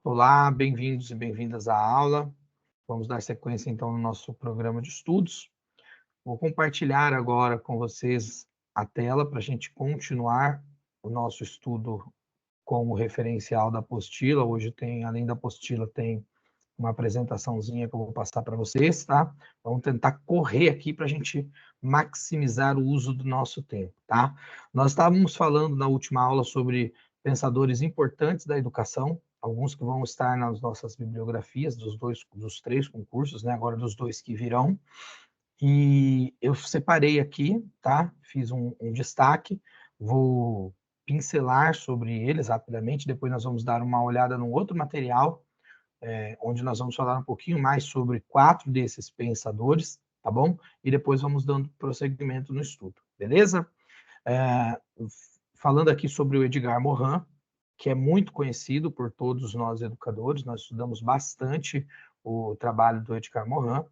Olá, bem-vindos e bem-vindas à aula. Vamos dar sequência, então, no nosso programa de estudos. Vou compartilhar agora com vocês a tela para a gente continuar o nosso estudo com o referencial da apostila. Hoje tem, além da apostila, tem uma apresentaçãozinha que eu vou passar para vocês, tá? Vamos tentar correr aqui para a gente maximizar o uso do nosso tempo, tá? Nós estávamos falando na última aula sobre pensadores importantes da educação, alguns que vão estar nas nossas bibliografias dos três concursos, né? Agora dos dois que virão. E eu separei aqui, tá? Fiz um destaque, vou pincelar sobre eles rapidamente, depois nós vamos dar uma olhada num outro material onde nós vamos falar um pouquinho mais sobre 4 desses pensadores, tá bom? E depois vamos dando prosseguimento no estudo, beleza? Falando aqui sobre o Edgar Morin, que é muito conhecido por todos nós educadores, nós estudamos bastante o trabalho do Edgar Morin,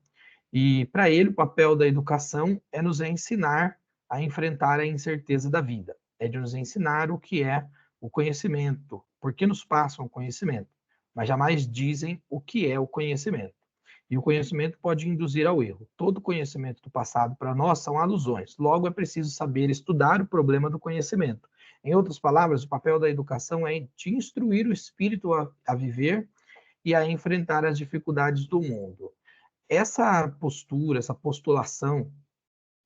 e para ele o papel da educação é nos ensinar a enfrentar a incerteza da vida, é de nos ensinar o que é o conhecimento, porque nos passam o conhecimento, mas jamais dizem o que é o conhecimento. E o conhecimento pode induzir ao erro. Todo conhecimento do passado para nós são alusões. Logo, é preciso saber estudar o problema do conhecimento. Em outras palavras, o papel da educação é de instruir o espírito a viver e a enfrentar as dificuldades do mundo. Essa postura, essa postulação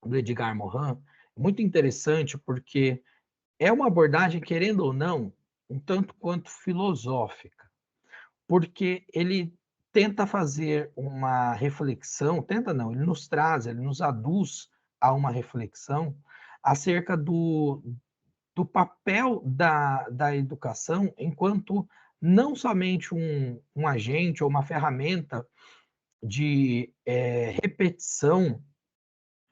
do Edgar Morin é muito interessante porque é uma abordagem, querendo ou não, um tanto quanto filosófica, porque ele tenta fazer uma reflexão, tenta não, ele nos traz, ele nos aduz a uma reflexão acerca do papel da educação enquanto não somente um agente ou uma ferramenta de repetição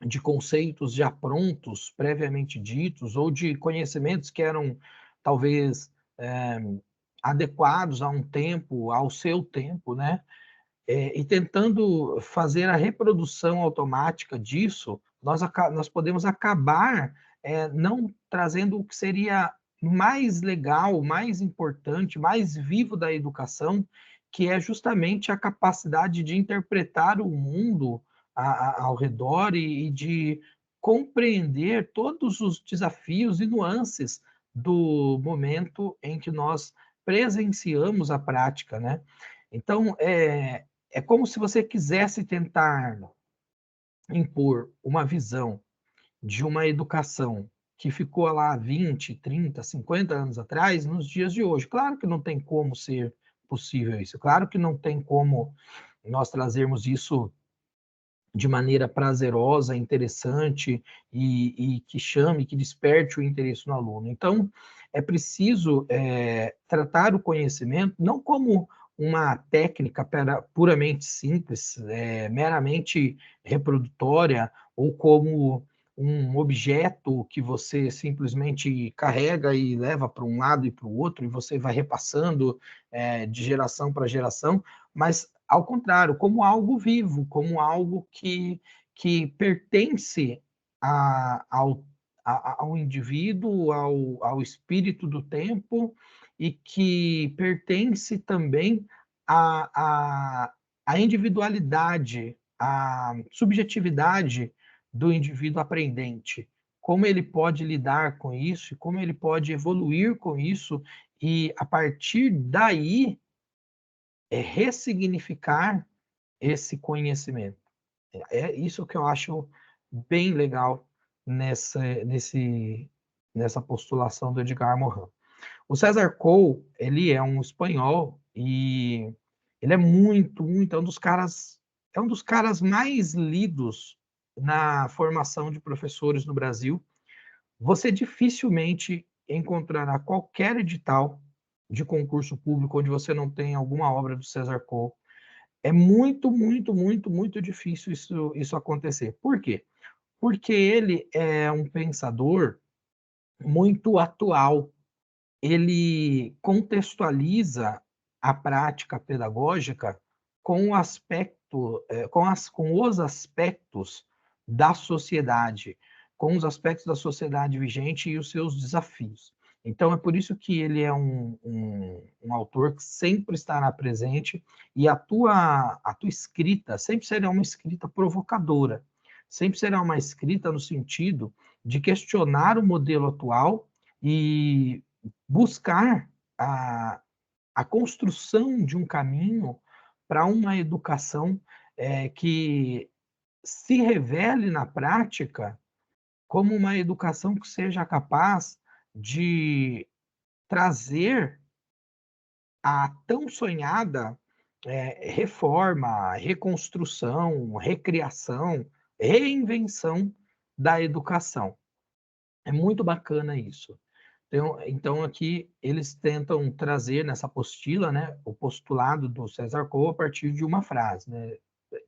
de conceitos já prontos, previamente ditos, ou de conhecimentos que eram talvez adequados a um tempo, ao seu tempo, né? E tentando fazer a reprodução automática disso, nós podemos acabar não trazendo o que seria mais legal, mais importante, mais vivo da educação, que é justamente a capacidade de interpretar o mundo ao redor e de compreender todos os desafios e nuances do momento em que nós presenciamos a prática, né? Então, é como se você quisesse tentar impor uma visão de uma educação que ficou lá 20, 30, 50 anos atrás, nos dias de hoje. Claro que não tem como ser possível isso, claro que não tem como nós trazermos isso de maneira prazerosa, interessante e que chame, que desperte o interesse no aluno. Então, é preciso tratar o conhecimento não como uma técnica puramente simples, meramente reprodutória, ou como um objeto que você simplesmente carrega e leva para um lado e para o outro, e você vai repassando de geração para geração, mas ao contrário, como algo vivo, como algo que pertence ao indivíduo, ao espírito do tempo, e que pertence também à individualidade, à subjetividade do indivíduo aprendente. Como ele pode lidar com isso, como ele pode evoluir com isso, e a partir daí ressignificar esse conhecimento. É isso que eu acho bem legal nessa postulação do Edgar Morin. O César Cole, ele é um espanhol e ele é é um dos caras mais lidos na formação de professores no Brasil. Você dificilmente encontrará qualquer edital de concurso público onde você não tem alguma obra do César Cole. É muito, muito, muito, muito difícil isso acontecer. Por quê? Porque ele é um pensador muito atual. Ele contextualiza a prática pedagógica com o aspecto, com os aspectos da sociedade, com os aspectos da sociedade vigente e os seus desafios. Então, é por isso que ele é um autor que sempre estará presente, e a tua escrita sempre será uma escrita provocadora, sempre será uma escrita no sentido de questionar o modelo atual e buscar a, a construção de um caminho para uma educação que se revele na prática como uma educação que seja capaz de trazer a tão sonhada reforma, reconstrução, recriação, reinvenção da educação. É muito bacana isso. Então, aqui eles tentam trazer nessa apostila, né, o postulado do César Cole a partir de uma frase, né,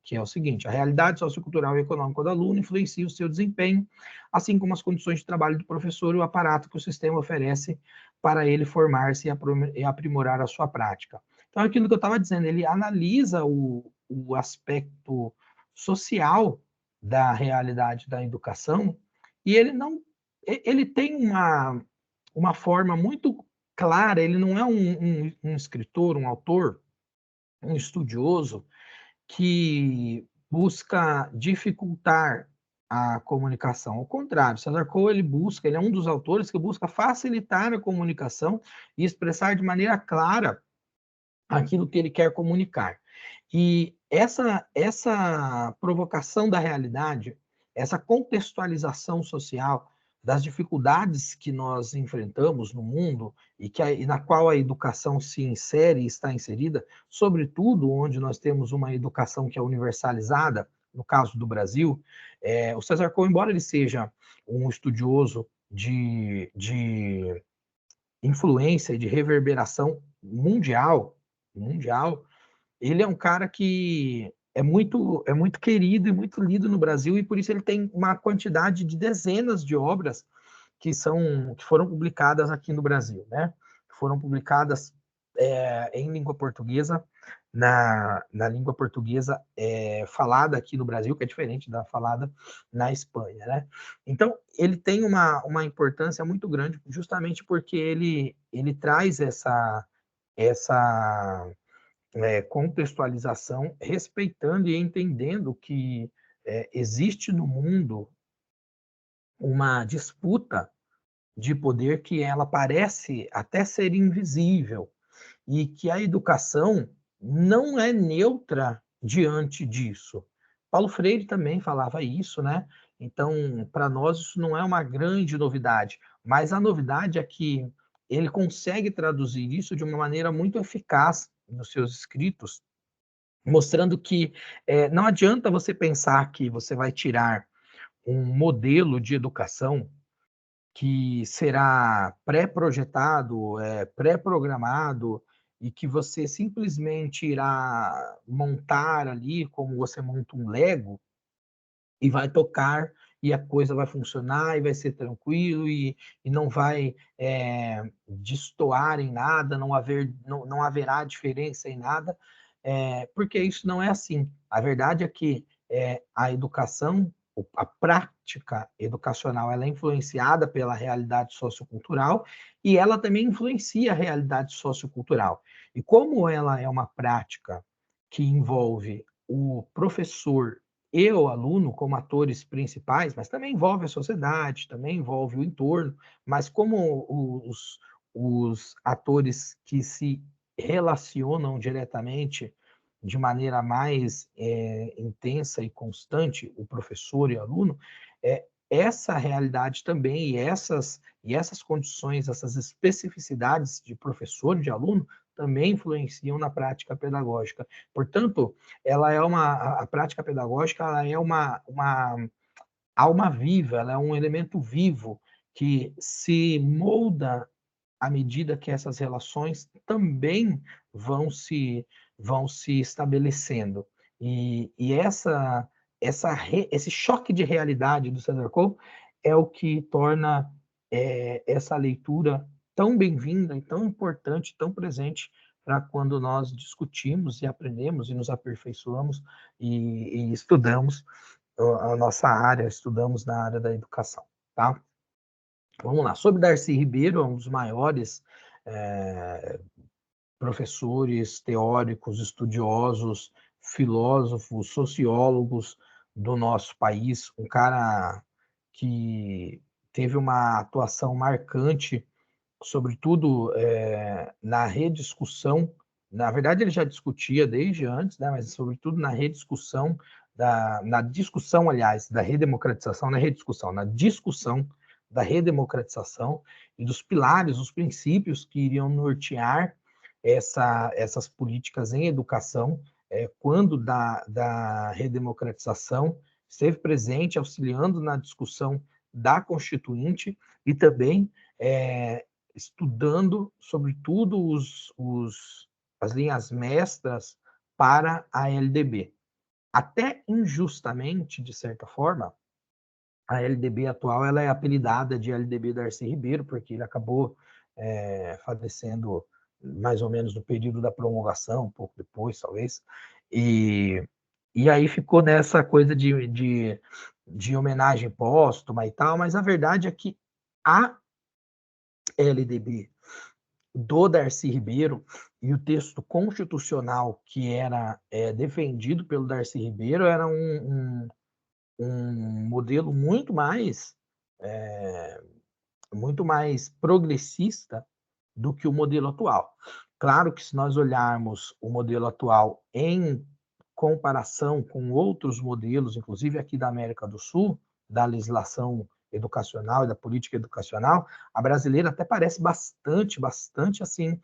que é o seguinte: a realidade sociocultural e econômica do aluno influencia o seu desempenho, assim como as condições de trabalho do professor e o aparato que o sistema oferece para ele formar-se e aprimorar a sua prática. Então, aquilo que eu estava dizendo, ele analisa o aspecto social da realidade da educação, e ele não ele tem uma forma muito clara, ele não é um escritor, um autor, um estudioso que busca dificultar a comunicação. Ao contrário, César Cole ele é um dos autores que busca facilitar a comunicação e expressar de maneira clara aquilo que ele quer comunicar. E essa provocação da realidade, essa contextualização social das dificuldades que nós enfrentamos no mundo e na qual a educação se insere e está inserida, sobretudo onde nós temos uma educação que é universalizada, no caso do Brasil, o César Cole, embora ele seja um estudioso de influência e de reverberação mundial, ele é um cara que é muito querido e muito lido no Brasil, e por isso ele tem uma quantidade de dezenas de obras que foram publicadas aqui no Brasil, né? Foram publicadas em língua portuguesa, na língua portuguesa falada aqui no Brasil, que é diferente da falada na Espanha, né? Então, ele tem uma importância muito grande, justamente porque ele traz essa contextualização, respeitando e entendendo que existe no mundo uma disputa de poder que ela parece até ser invisível, e que a educação não é neutra diante disso. Paulo Freire também falava isso, né? Então, para nós isso não é uma grande novidade, mas a novidade é que ele consegue traduzir isso de uma maneira muito eficaz nos seus escritos, mostrando que não adianta você pensar que você vai tirar um modelo de educação que será pré-projetado, pré-programado, e que você simplesmente irá montar ali como você monta um Lego e vai tocar e a coisa vai funcionar e vai ser tranquilo e não vai destoar em nada, não haverá diferença em nada, porque isso não é assim. A verdade é que a educação, a prática educacional, ela é influenciada pela realidade sociocultural e ela também influencia a realidade sociocultural. E como ela é uma prática que envolve o professor e o aluno como atores principais, mas também envolve a sociedade, também envolve o entorno, mas como os atores que se relacionam diretamente de maneira mais intensa e constante, o professor e o aluno, essa realidade também e essas condições, essas especificidades de professor e de aluno também influenciam na prática pedagógica. Portanto, a prática pedagógica ela é uma alma viva, ela é um elemento vivo que se molda à medida que essas relações também vão se, vão se estabelecendo. Esse choque de realidade do César Cole é o que torna essa leitura tão bem-vinda e tão importante, tão presente para quando nós discutimos e aprendemos e nos aperfeiçoamos e estudamos a nossa área, estudamos na área da educação, tá? Vamos lá, sobre Darcy Ribeiro, é um dos maiores professores, teóricos, estudiosos, filósofos, sociólogos do nosso país, um cara que teve uma atuação marcante, sobretudo na rediscussão. Na verdade, ele já discutia desde antes, né, mas sobretudo na rediscussão, na discussão, aliás, da redemocratização, na rediscussão, na discussão da redemocratização e dos pilares, os princípios que iriam nortear essas políticas em educação, quando da redemocratização, esteve presente, auxiliando na discussão da Constituinte e também estudando, sobretudo, as linhas mestras para a LDB. Até injustamente, de certa forma, a LDB atual ela é apelidada de LDB Darcy Ribeiro, porque ele acabou falecendo mais ou menos no período da promulgação, um pouco depois, talvez, e aí ficou nessa coisa de homenagem póstuma e tal, mas a verdade é que a LDB do Darcy Ribeiro e o texto constitucional que era defendido pelo Darcy Ribeiro era um modelo muito mais progressista do que o modelo atual. Claro que se nós olharmos o modelo atual em comparação com outros modelos, inclusive aqui da América do Sul, da legislação educacional e da política educacional, a brasileira até parece bastante assim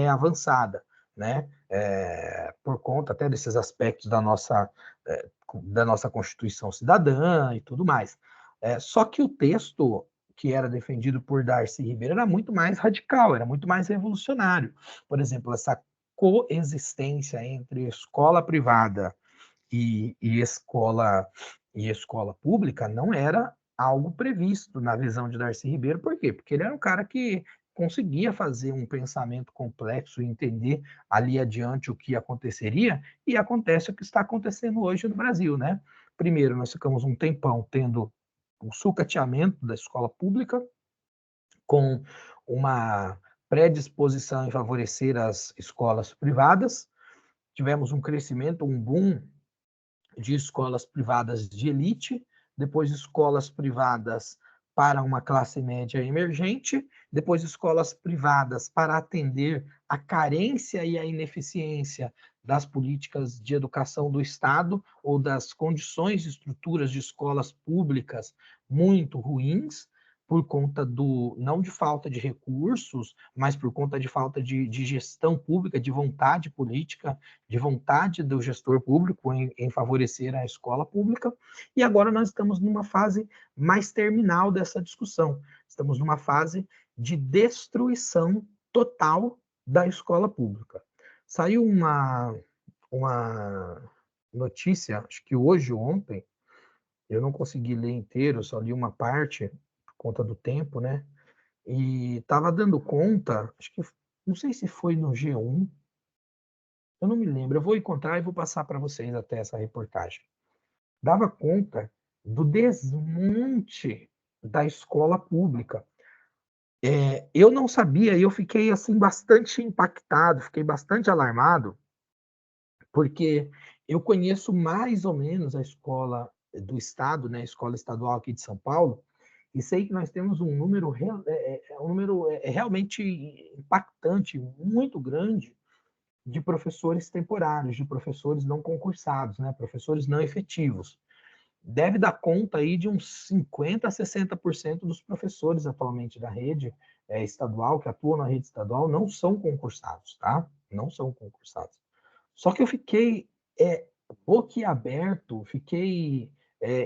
avançada, né? Por conta até desses aspectos da nossa Constituição Cidadã e tudo mais. Só que o texto que era defendido por Darcy Ribeiro era muito mais radical, era muito mais revolucionário. Por exemplo, essa coexistência entre escola privada e escola pública não era algo previsto na visão de Darcy Ribeiro. Por quê? Porque ele era um cara que conseguia fazer um pensamento complexo e entender ali adiante o que aconteceria, e acontece o que está acontecendo hoje no Brasil, né? Primeiro, nós ficamos um tempão tendo o sucateamento da escola pública, com uma predisposição em favorecer as escolas privadas. Tivemos um crescimento, um boom de escolas privadas de elite, depois escolas privadas para uma classe média emergente, depois escolas privadas para atender a carência e a ineficiência das políticas de educação do Estado ou das condições e estruturas de escolas públicas muito ruins, por conta não de falta de recursos, mas por conta de falta de gestão pública, de vontade política, de vontade do gestor público em favorecer a escola pública. E agora nós estamos numa fase mais terminal dessa discussão. Estamos numa fase de destruição total da escola pública. Saiu uma notícia, acho que hoje ou ontem, eu não consegui ler inteiro, só li uma parte, por conta do tempo, né? E estava dando conta, acho que, não sei se foi no G1, eu não me lembro, eu vou encontrar e vou passar para vocês até essa reportagem. Dava conta do desmonte da escola pública. Eu não sabia, e eu fiquei assim bastante impactado, fiquei bastante alarmado, porque eu conheço mais ou menos a escola do Estado, né, a escola estadual aqui de São Paulo, e sei que nós temos um número, um número realmente impactante, muito grande, de professores temporários, de professores não concursados, né, professores não efetivos. Deve dar conta aí de uns 50% a 60% dos professores atualmente da rede estadual, que atuam na rede estadual, não são concursados, tá? Não são concursados. Só que eu fiquei boquiaberto, fiquei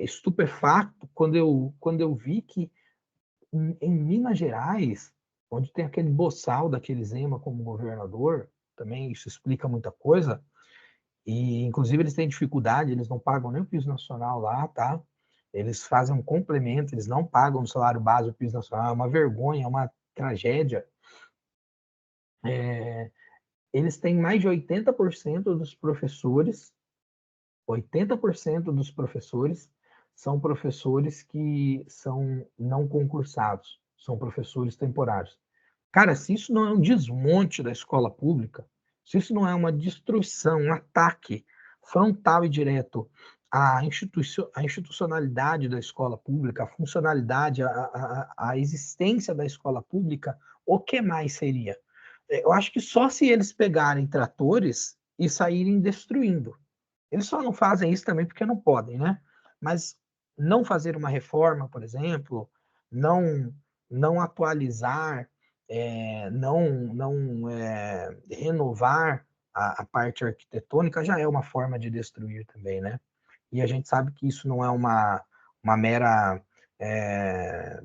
estupefacto quando eu vi que em Minas Gerais, onde tem aquele boçal daquele Zema como governador, também isso explica muita coisa, e inclusive eles têm dificuldade, eles não pagam nem o piso nacional lá, tá? Eles fazem um complemento, eles não pagam no salário base o piso nacional, é uma vergonha, é uma tragédia. Eles têm mais de 80% dos professores, 80% dos professores são professores que são não concursados. são professores temporários. Cara, se isso não é um desmonte da escola pública, se isso não é uma destruição, um ataque frontal e direto à institucionalidade da escola pública, à funcionalidade, à existência da escola pública, o que mais seria? Eu acho que só se eles pegarem tratores e saírem destruindo. Eles só não fazem isso também porque não podem, né? Mas não fazer uma reforma, por exemplo, não não atualizar, não renovar a parte arquitetônica já é uma forma de destruir também, né? E a gente sabe que isso não é uma mera é,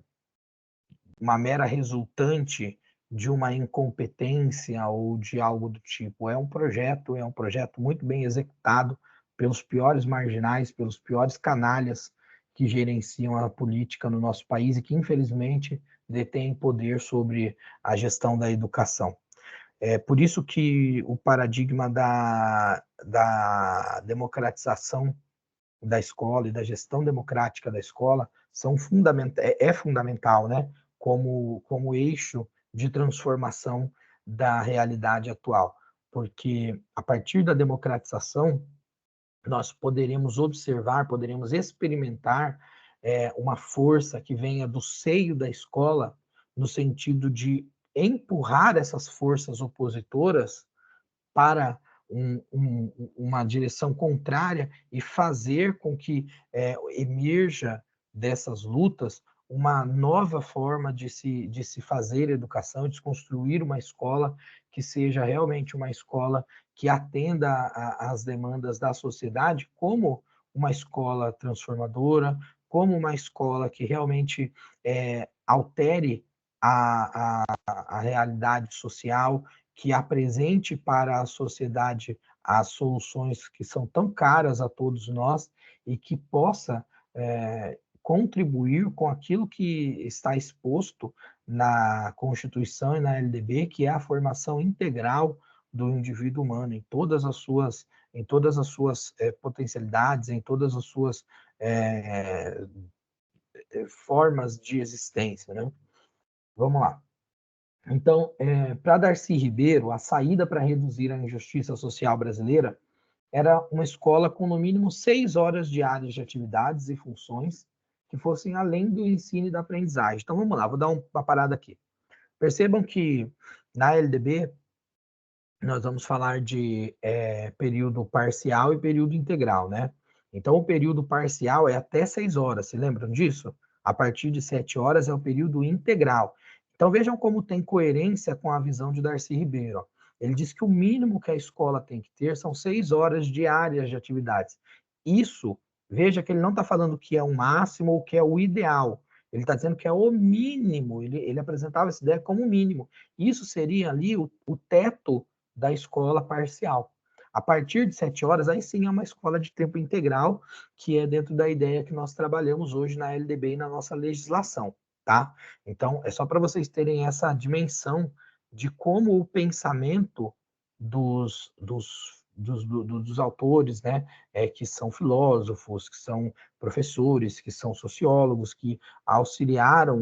uma mera resultante de uma incompetência ou de algo do tipo. É um projeto muito bem executado pelos piores marginais, pelos piores canalhas que gerenciam a política no nosso país e que, infelizmente, detêm poder sobre a gestão da educação. É por isso que o paradigma da democratização da escola e da gestão democrática da escola é fundamental, né? Como eixo de transformação da realidade atual. Porque a partir da democratização, nós poderemos observar, poderemos experimentar uma força que venha do seio da escola, no sentido de empurrar essas forças opositoras para uma direção contrária e fazer com que emerja dessas lutas uma nova forma de se fazer educação, de se construir uma escola que seja realmente uma escola que atenda às demandas da sociedade, como uma escola transformadora, como uma escola que realmente altere a realidade social, que apresente para a sociedade as soluções que são tão caras a todos nós e que possa contribuir com aquilo que está exposto na Constituição e na LDB, que é a formação integral do indivíduo humano em todas as suas potencialidades, em todas as suas é, formas de existência, né? Vamos lá. Então, para Darcy Ribeiro, a saída para reduzir a injustiça social brasileira era uma escola com no mínimo 6 horas diárias de atividades e funções que fossem além do ensino e da aprendizagem. Então, vamos lá, vou dar uma parada aqui. Percebam que na LDB nós vamos falar de período parcial e período integral, né? Então, o período parcial é até 6 horas, se lembram disso? A partir de 7 horas é o período integral. Então, vejam como tem coerência com a visão de Darcy Ribeiro. Ele diz que o mínimo que a escola tem que ter são 6 horas diárias de atividades. Isso, veja que ele não está falando que é o máximo ou que é o ideal. Ele está dizendo que é o mínimo. Ele apresentava essa ideia como o mínimo. Isso seria ali o teto da escola parcial. A partir de 7 horas, aí sim é uma escola de tempo integral, que é dentro da ideia que nós trabalhamos hoje na LDB e na nossa legislação, tá? Então, é só para vocês terem essa dimensão de como o pensamento dos autores, né, que são filósofos, que são professores, que são sociólogos, que auxiliaram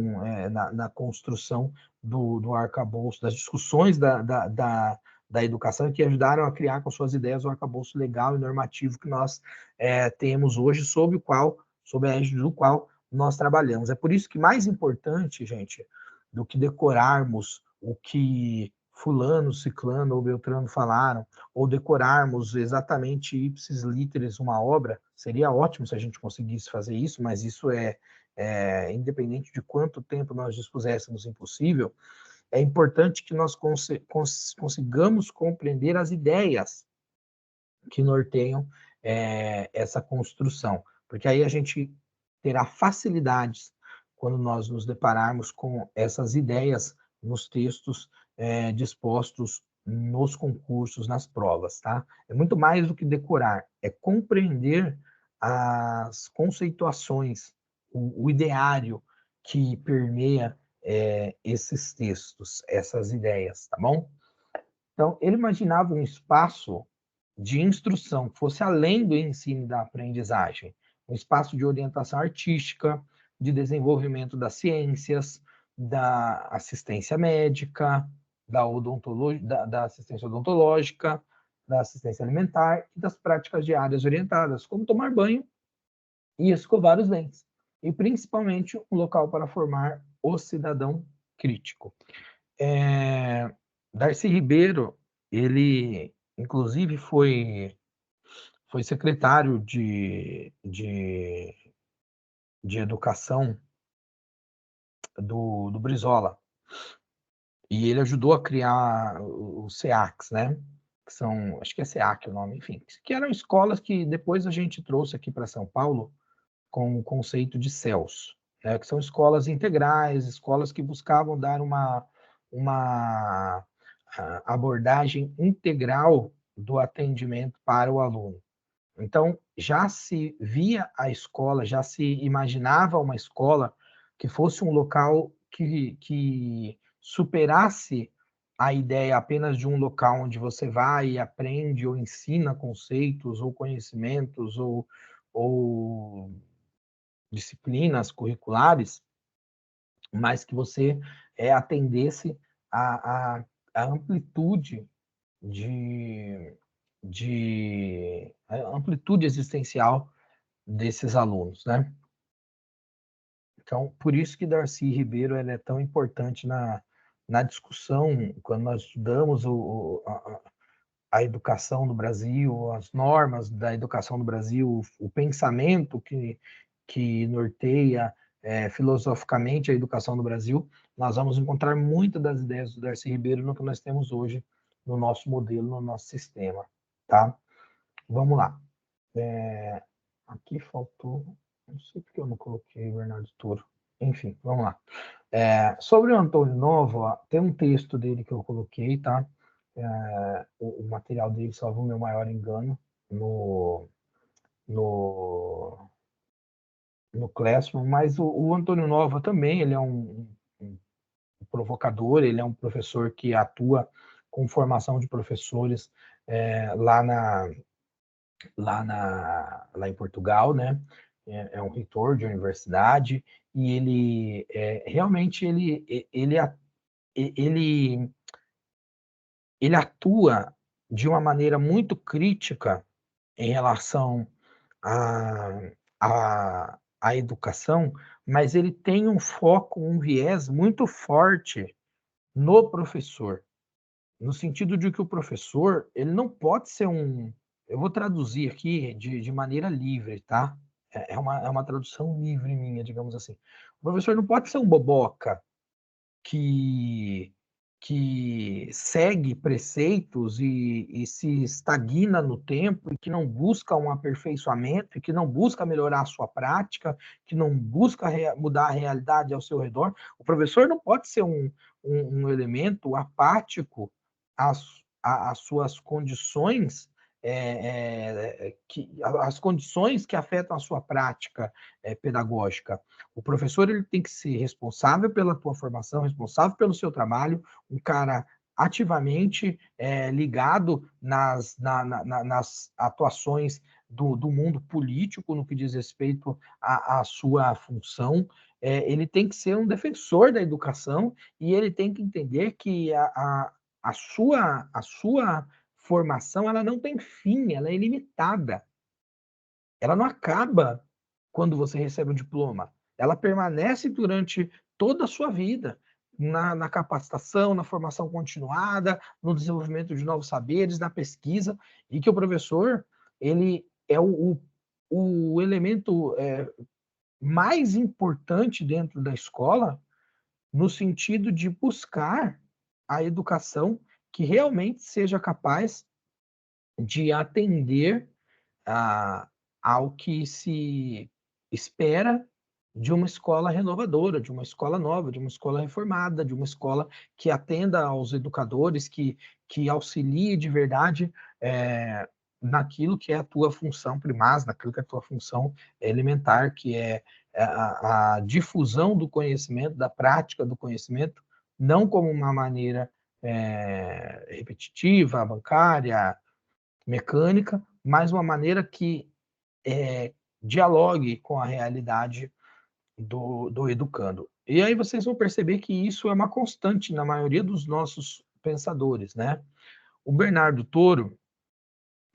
na construção do arcabouço, das discussões da educação, que ajudaram a criar com suas ideias o arcabouço legal e normativo que nós temos hoje, sob a égide do qual nós trabalhamos. É por isso que mais importante, gente, do que decorarmos o que fulano, ciclano ou beltrano falaram, ou decorarmos exatamente ipsis literis uma obra, seria ótimo se a gente conseguisse fazer isso, mas isso independente de quanto tempo nós dispuséssemos, impossível. É importante que nós consigamos compreender as ideias que norteiam essa construção, porque aí a gente terá facilidades quando nós nos depararmos com essas ideias nos textos dispostos nos concursos, nas provas, tá? É muito mais do que decorar, é compreender as conceituações, o ideário que permeia esses textos, essas ideias, tá bom? Então, ele imaginava um espaço de instrução que fosse além do ensino e da aprendizagem, um espaço de orientação artística, de desenvolvimento das ciências, da assistência médica, da assistência odontológica, da assistência alimentar e das práticas diárias orientadas, como tomar banho e escovar os dentes. E, principalmente, um local para formar o cidadão crítico. Darcy Ribeiro, ele, inclusive, foi secretário de educação do Brizola, e ele ajudou a criar os SEACs, né? Que são, acho que é SEAC o nome, enfim, que eram escolas que depois a gente trouxe aqui para São Paulo com o conceito de CELS, né? Que são escolas integrais, escolas que buscavam dar uma abordagem integral do atendimento para o aluno. Então, já se via a escola, já se imaginava uma escola que fosse um local que superasse a ideia apenas de um local onde você vai e aprende ou ensina conceitos ou conhecimentos ou disciplinas curriculares, mas que você atendesse a amplitude de, a amplitude existencial desses alunos, né? Então, por isso que Darcy Ribeiro ela é tão importante na discussão, quando nós estudamos a educação no Brasil, as normas da educação no Brasil, o pensamento que norteia filosoficamente a educação no Brasil, nós vamos encontrar muitas das ideias do Darcy Ribeiro no que nós temos hoje no nosso modelo, no nosso sistema, tá? Vamos lá. Aqui faltou, não sei porque eu não coloquei Bernardo Toro. Enfim, vamos lá. Sobre o Antônio Novo, tem um texto dele que eu coloquei, tá? O material dele, salvo o meu maior engano, no, no Classroom, mas o Antônio Nova também, ele é um provocador, ele é um professor que atua com formação de professores lá em Portugal, né? É um reitor de universidade e ele realmente ele ele atua de uma maneira muito crítica em relação à, à educação, mas ele tem um foco, um viés muito forte no professor, no sentido de que o professor, ele não pode ser um... Eu vou traduzir aqui de maneira livre, tá? É uma tradução livre minha, digamos assim. O professor não pode ser um boboca que, que segue preceitos e se estagna no tempo e que não busca um aperfeiçoamento e que não busca melhorar a sua prática, que não busca mudar a realidade ao seu redor. O professor não pode ser um elemento apático às suas condições as condições que afetam a sua prática pedagógica. O professor ele tem que ser responsável pela tua formação, responsável pelo seu trabalho, um cara ativamente ligado nas atuações do mundo político no que diz respeito à sua função. Ele tem que ser um defensor da educação e ele tem que entender que a sua formação ela não tem fim, ela é ilimitada. Ela não acaba quando você recebe um diploma. Ela permanece durante toda a sua vida, na capacitação, na formação continuada, no desenvolvimento de novos saberes, na pesquisa, e que o professor ele é o elemento mais importante dentro da escola, no sentido de buscar a educação que realmente seja capaz de atender a, ao que se espera de uma escola renovadora, de uma escola nova, de uma escola reformada, de uma escola que atenda aos educadores, que auxilie de verdade naquilo que é a tua função primaz, naquilo que é a tua função elementar, que é a difusão do conhecimento, da prática do conhecimento, não como uma maneira repetitiva, bancária, mecânica, mas uma maneira que dialogue com a realidade do educando. E aí vocês vão perceber que isso é uma constante na maioria dos nossos pensadores, né? O Bernardo Toro,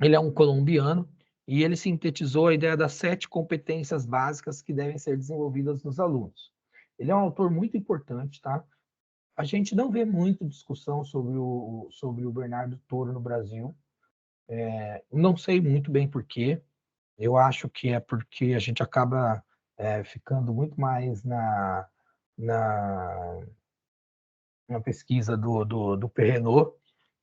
ele é um colombiano e ele sintetizou a ideia das 7 competências básicas que devem ser desenvolvidas nos alunos. Ele é um autor muito importante, tá? A gente não vê muita discussão sobre o Bernardo Toro no Brasil. Não sei muito bem por quê. Eu acho que é porque a gente acaba ficando muito mais na, na pesquisa do Perrenot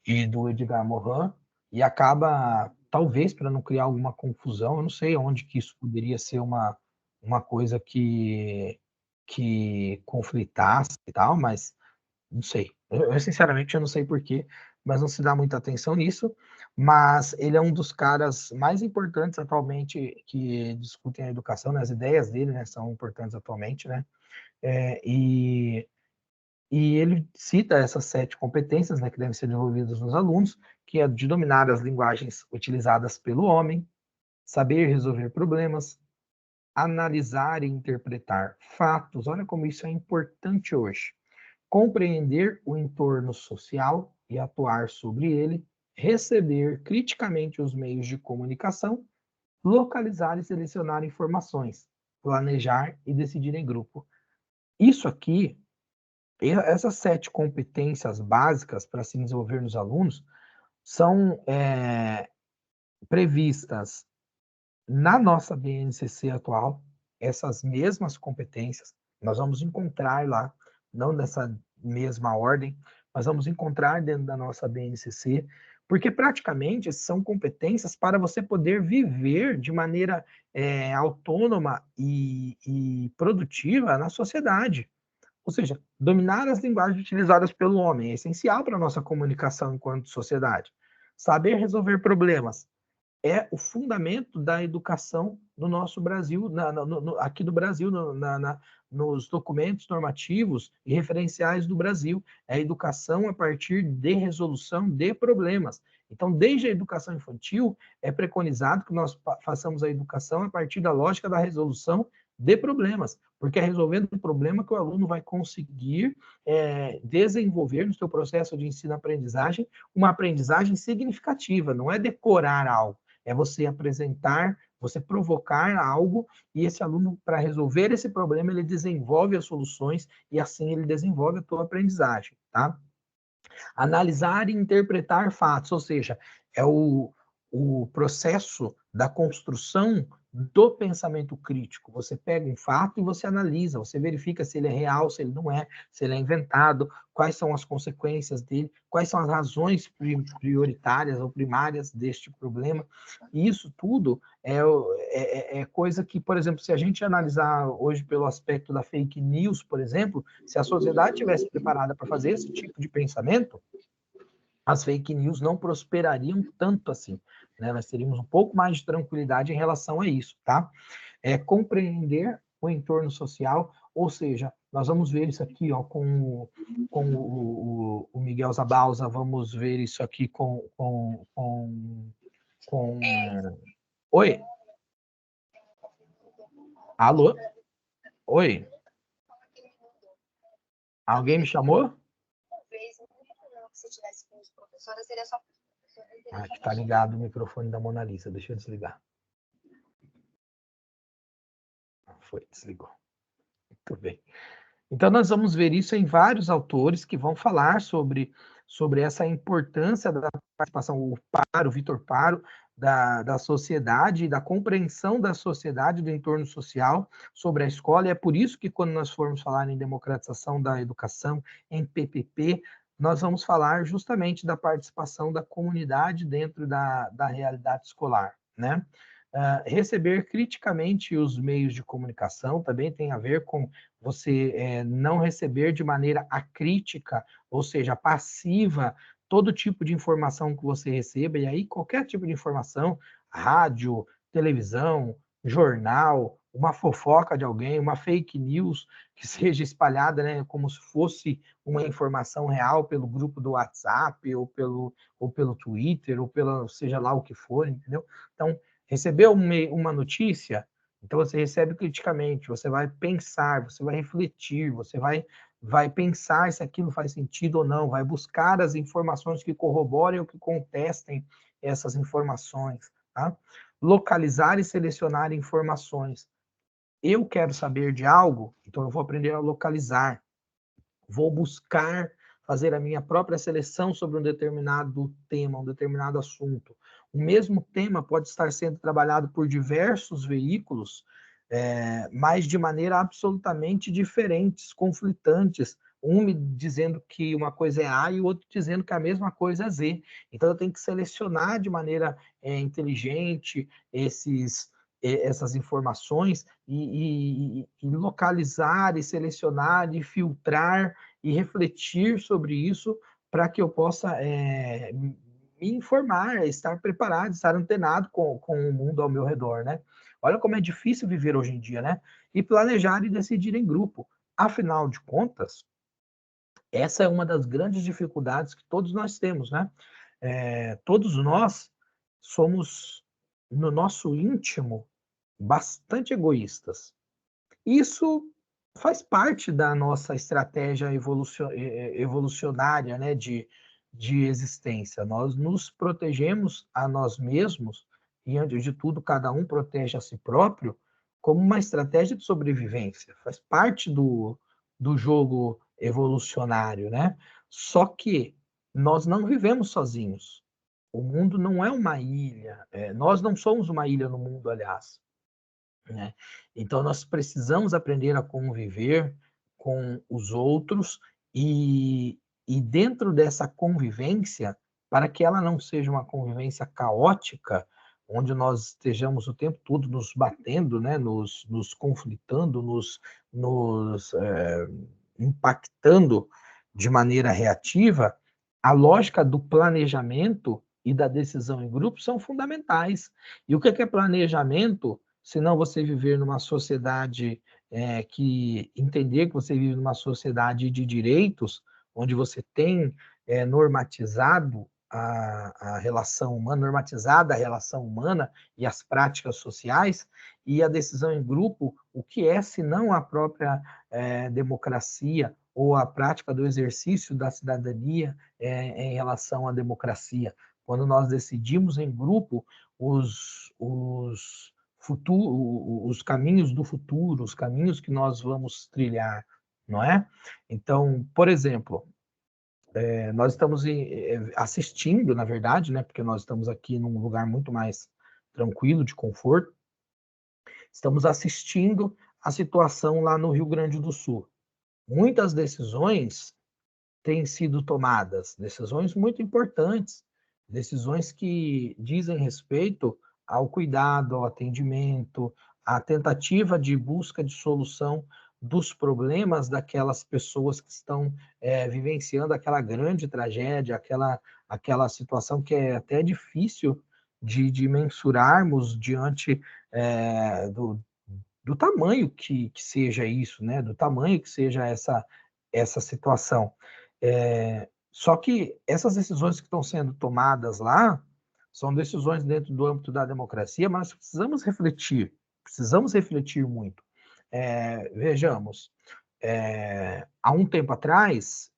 e do Edgar Morin, e acaba, talvez para não criar alguma confusão, eu não sei onde que isso poderia ser uma coisa que conflitasse e tal, mas não sei. Sinceramente, eu não sei porquê, mas não se dá muita atenção nisso. Mas ele é um dos caras mais importantes atualmente que discutem a educação, né? As ideias dele, né, são importantes atualmente, né? É, e ele cita essas 7 competências, né, que devem ser desenvolvidas nos alunos, que é de dominar as linguagens utilizadas pelo homem, saber resolver problemas, analisar e interpretar fatos. Olha como isso é importante hoje. Compreender o entorno social e atuar sobre ele, receber criticamente os meios de comunicação, localizar e selecionar informações, planejar e decidir em grupo. Isso aqui, essas 7 competências básicas para se desenvolver nos alunos, são previstas na nossa BNCC atual, essas mesmas competências, nós vamos encontrar lá, não nessa mesma ordem, mas vamos encontrar dentro da nossa BNCC, porque praticamente são competências para você poder viver de maneira autônoma e produtiva na sociedade. Ou seja, dominar as linguagens utilizadas pelo homem é essencial para a nossa comunicação enquanto sociedade. Saber resolver problemas é o fundamento da educação no nosso Brasil, aqui do Brasil, nos documentos normativos e referenciais do Brasil. É a educação a partir de resolução de problemas. Então, desde a educação infantil, é preconizado que nós façamos a educação a partir da lógica da resolução de problemas, porque é resolvendo o problema que o aluno vai conseguir desenvolver no seu processo de ensino-aprendizagem uma aprendizagem significativa, não é decorar algo, é você apresentar, você provocar algo e esse aluno, para resolver esse problema, ele desenvolve as soluções e assim ele desenvolve a tua aprendizagem, tá? Analisar e interpretar fatos, ou seja, é o processo da construção do pensamento crítico. Você pega um fato e você analisa, você verifica se ele é real, se ele não é, se ele é inventado, quais são as consequências dele, quais são as razões prioritárias ou primárias deste problema. E isso tudo é coisa que, por exemplo, se a gente analisar hoje pelo aspecto da fake news, por exemplo, se a sociedade tivesse preparada para fazer esse tipo de pensamento, as fake news não prosperariam tanto assim, né? Nós teríamos um pouco mais de tranquilidade em relação a isso, tá? Compreender o entorno social, ou seja, nós vamos ver isso aqui, ó, com o Miguel Zabalza, vamos ver isso aqui com... Oi? Alô? Oi? Alguém me chamou? Ah, que tá ligado o microfone da Mona Lisa. Deixa eu desligar. Foi, desligou. Muito bem. Então, nós vamos ver isso em vários autores que vão falar sobre essa importância da participação, o Paro, o Vitor Paro, da sociedade, da compreensão da sociedade, do entorno social, sobre a escola. E é por isso que, quando nós formos falar em democratização da educação, em PPP, nós vamos falar justamente da participação da comunidade dentro da realidade escolar, né? Receber criticamente os meios de comunicação também tem a ver com você não receber de maneira acrítica, ou seja, passiva, todo tipo de informação que você receba, e aí qualquer tipo de informação, rádio, televisão, jornal, uma fofoca de alguém, uma fake news que seja espalhada, né, como se fosse uma informação real pelo grupo do WhatsApp, ou pelo Twitter, ou pela, seja lá o que for, entendeu? Então, recebeu uma notícia, Então, você recebe criticamente, você vai pensar, você vai refletir, você vai pensar se aquilo faz sentido ou não, vai buscar as informações que corroborem ou que contestem essas informações, tá? Localizar e selecionar informações. Eu quero saber de algo, então eu vou aprender a localizar, vou buscar fazer a minha própria seleção sobre um determinado tema, um determinado assunto. O mesmo tema pode estar sendo trabalhado por diversos veículos, mas de maneira absolutamente diferentes, conflitantes, um me dizendo que uma coisa é A e o outro dizendo que a mesma coisa é Z. Então, eu tenho que selecionar de maneira inteligente essas informações e localizar, e selecionar, e filtrar, e refletir sobre isso para que eu possa me informar, estar preparado, estar antenado com o mundo ao meu redor, né? Olha como é difícil viver hoje em dia, né? E planejar e decidir em grupo. Afinal de contas, essa é uma das grandes dificuldades que todos nós temos, né? Todos nós somos, no nosso íntimo, bastante egoístas. Isso faz parte da nossa estratégia evolucionária, né, de existência. Nós nos protegemos a nós mesmos e, antes de tudo, cada um protege a si próprio como uma estratégia de sobrevivência. Faz parte do jogo evolucionário, né? Só que nós não vivemos sozinhos. O mundo não é uma ilha. Nós não somos uma ilha no mundo, aliás, né? Então, nós precisamos aprender a conviver com os outros e dentro dessa convivência, para que ela não seja uma convivência caótica, onde nós estejamos o tempo todo nos batendo, né? nos conflitando, nos impactando de maneira reativa, a lógica do planejamento e da decisão em grupo são fundamentais. E o que é planejamento? Se não você viver numa sociedade que entender que você vive numa sociedade de direitos, onde você tem normatizado a relação humana, normatizada a relação humana e as práticas sociais, e a decisão em grupo, o que é se não a própria democracia ou a prática do exercício da cidadania em relação à democracia? Quando nós decidimos em grupo os caminhos do futuro, os caminhos que nós vamos trilhar, não é? Então, por exemplo, nós estamos assistindo, na verdade, né? Porque nós estamos aqui num lugar muito mais tranquilo, de conforto, estamos assistindo a situação lá no Rio Grande do Sul. Muitas decisões têm sido tomadas, decisões muito importantes, decisões que dizem respeito ao cuidado, ao atendimento, à tentativa de busca de solução dos problemas daquelas pessoas que estão vivenciando aquela grande tragédia, aquela situação que é até difícil de mensurarmos diante do tamanho que seja isso, né? Do tamanho que seja essa situação. Só que essas decisões que estão sendo tomadas lá são decisões dentro do âmbito da democracia, mas precisamos refletir muito. Vejamos, há um tempo atrás,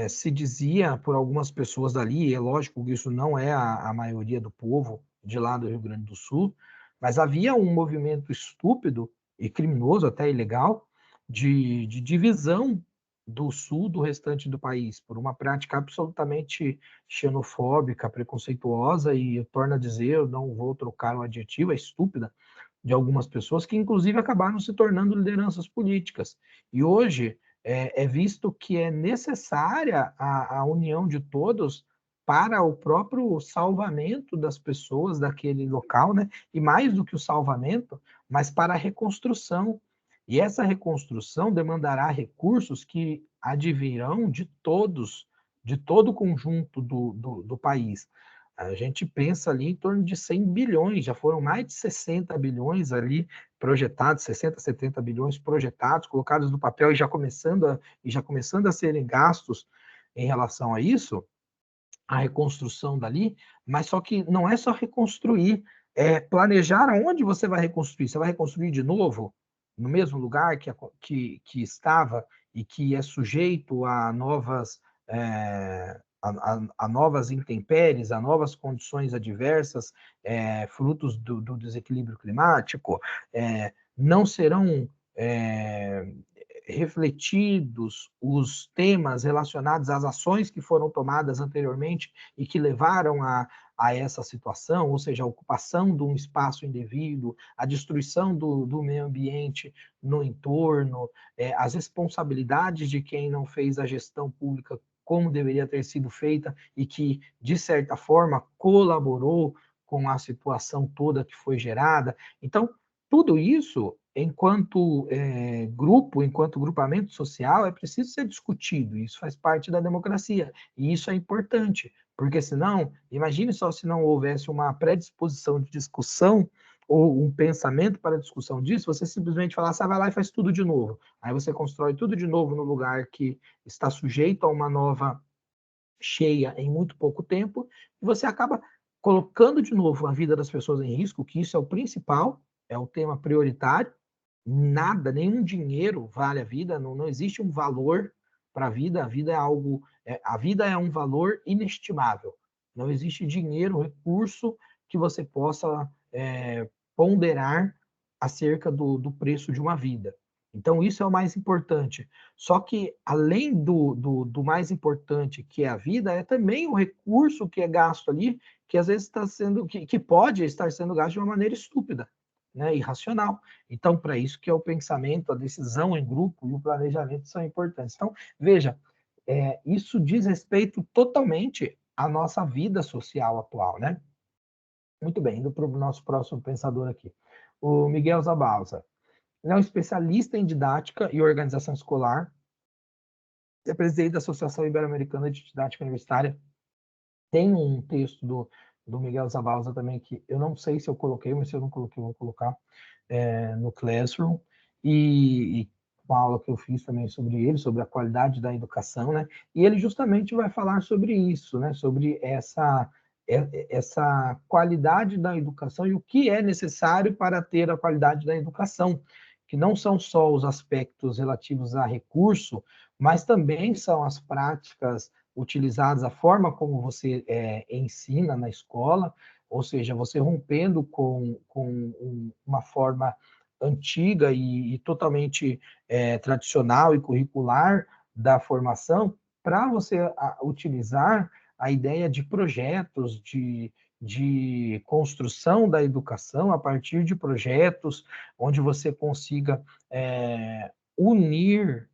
se dizia por algumas pessoas dali, é lógico que isso não é a maioria do povo de lá do Rio Grande do Sul, mas havia um movimento estúpido e criminoso, até ilegal, de divisão do Sul do restante do país, por uma prática absolutamente xenofóbica, preconceituosa, e eu torno a dizer, eu não vou trocar o adjetivo, é estúpida, de algumas pessoas que, inclusive, acabaram se tornando lideranças políticas. E hoje é visto que é necessária a união de todos para o próprio salvamento das pessoas daquele local, né? E mais do que o salvamento, mas para a reconstrução. E essa reconstrução demandará recursos que advirão de todos, de todo o conjunto do país. A gente pensa ali em torno de 100 bilhões, já foram mais de 60 bilhões ali projetados, 60, 70 bilhões projetados, colocados no papel e já começando a serem gastos em relação a isso, a reconstrução dali, mas só que não é só reconstruir, planejar aonde você vai reconstruir. Você vai reconstruir de novo no mesmo lugar que estava e que é sujeito a novas, a novas intempéries, a novas condições adversas, frutos do desequilíbrio climático, não serão refletidos os temas relacionados às ações que foram tomadas anteriormente e que levaram a essa situação, ou seja, a ocupação de um espaço indevido, a destruição do meio ambiente no entorno, as responsabilidades de quem não fez a gestão pública como deveria ter sido feita e que, de certa forma, colaborou com a situação toda que foi gerada. Então, tudo isso, enquanto grupo, enquanto grupamento social, é preciso ser discutido. Isso faz parte da democracia e isso é importante, porque senão, imagine só se não houvesse uma predisposição de discussão ou um pensamento para a discussão disso, você simplesmente falasse, vai lá e faz tudo de novo. Aí você constrói tudo de novo no lugar que está sujeito a uma nova cheia em muito pouco tempo, e você acaba colocando de novo a vida das pessoas em risco, que isso é o principal, é o tema prioritário. Nada, nenhum dinheiro vale a vida, não existe um valor para a vida é algo, a vida é um valor inestimável. Não existe dinheiro, recurso que você possa ponderar acerca do preço de uma vida. Então, isso é o mais importante. Só que, além do mais importante, que é a vida, é também o recurso que é gasto ali, que às vezes está sendo, que pode estar sendo gasto de uma maneira estúpida, né, irracional. Então, para isso que é o pensamento, a decisão em grupo e o planejamento são importantes. Então, veja, isso diz respeito totalmente à nossa vida social atual, né? Muito bem, indo para o nosso próximo pensador aqui. O Miguel Zabalza. Ele é um especialista em didática e organização escolar, é presidente da Associação Ibero-Americana de Didática Universitária. Tem um texto do Miguel Zabalza também que eu não sei se eu coloquei, mas se eu não coloquei, eu vou colocar no Classroom. E uma aula que eu fiz também sobre ele, sobre a qualidade da educação, né? E ele justamente vai falar sobre isso, né? Sobre essa qualidade da educação e o que é necessário para ter a qualidade da educação, que não são só os aspectos relativos a recurso, mas também são as práticas utilizadas, a forma como você ensina na escola, ou seja, você rompendo com uma forma antiga e totalmente tradicional e curricular da formação, para você utilizar a ideia de projetos, de construção da educação a partir de projetos onde você consiga unir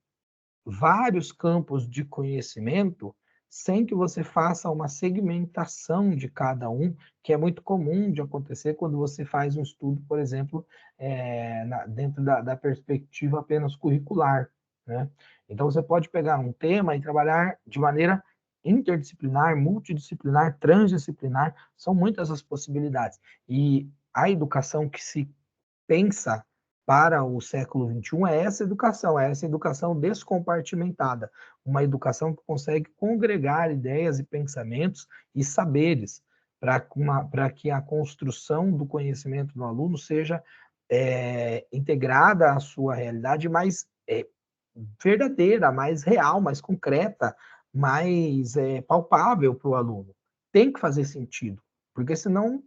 vários campos de conhecimento sem que você faça uma segmentação de cada um, que é muito comum de acontecer quando você faz um estudo, por exemplo, dentro da perspectiva apenas curricular, né? Então, você pode pegar um tema e trabalhar de maneira interdisciplinar, multidisciplinar, transdisciplinar, são muitas as possibilidades. E a educação que se pensa para o século XXI é essa educação descompartimentada, uma educação que consegue congregar ideias e pensamentos e saberes para que a construção do conhecimento do aluno seja integrada à sua realidade mais verdadeira, mais real, mais concreta, mais palpável para o aluno. Tem que fazer sentido, porque senão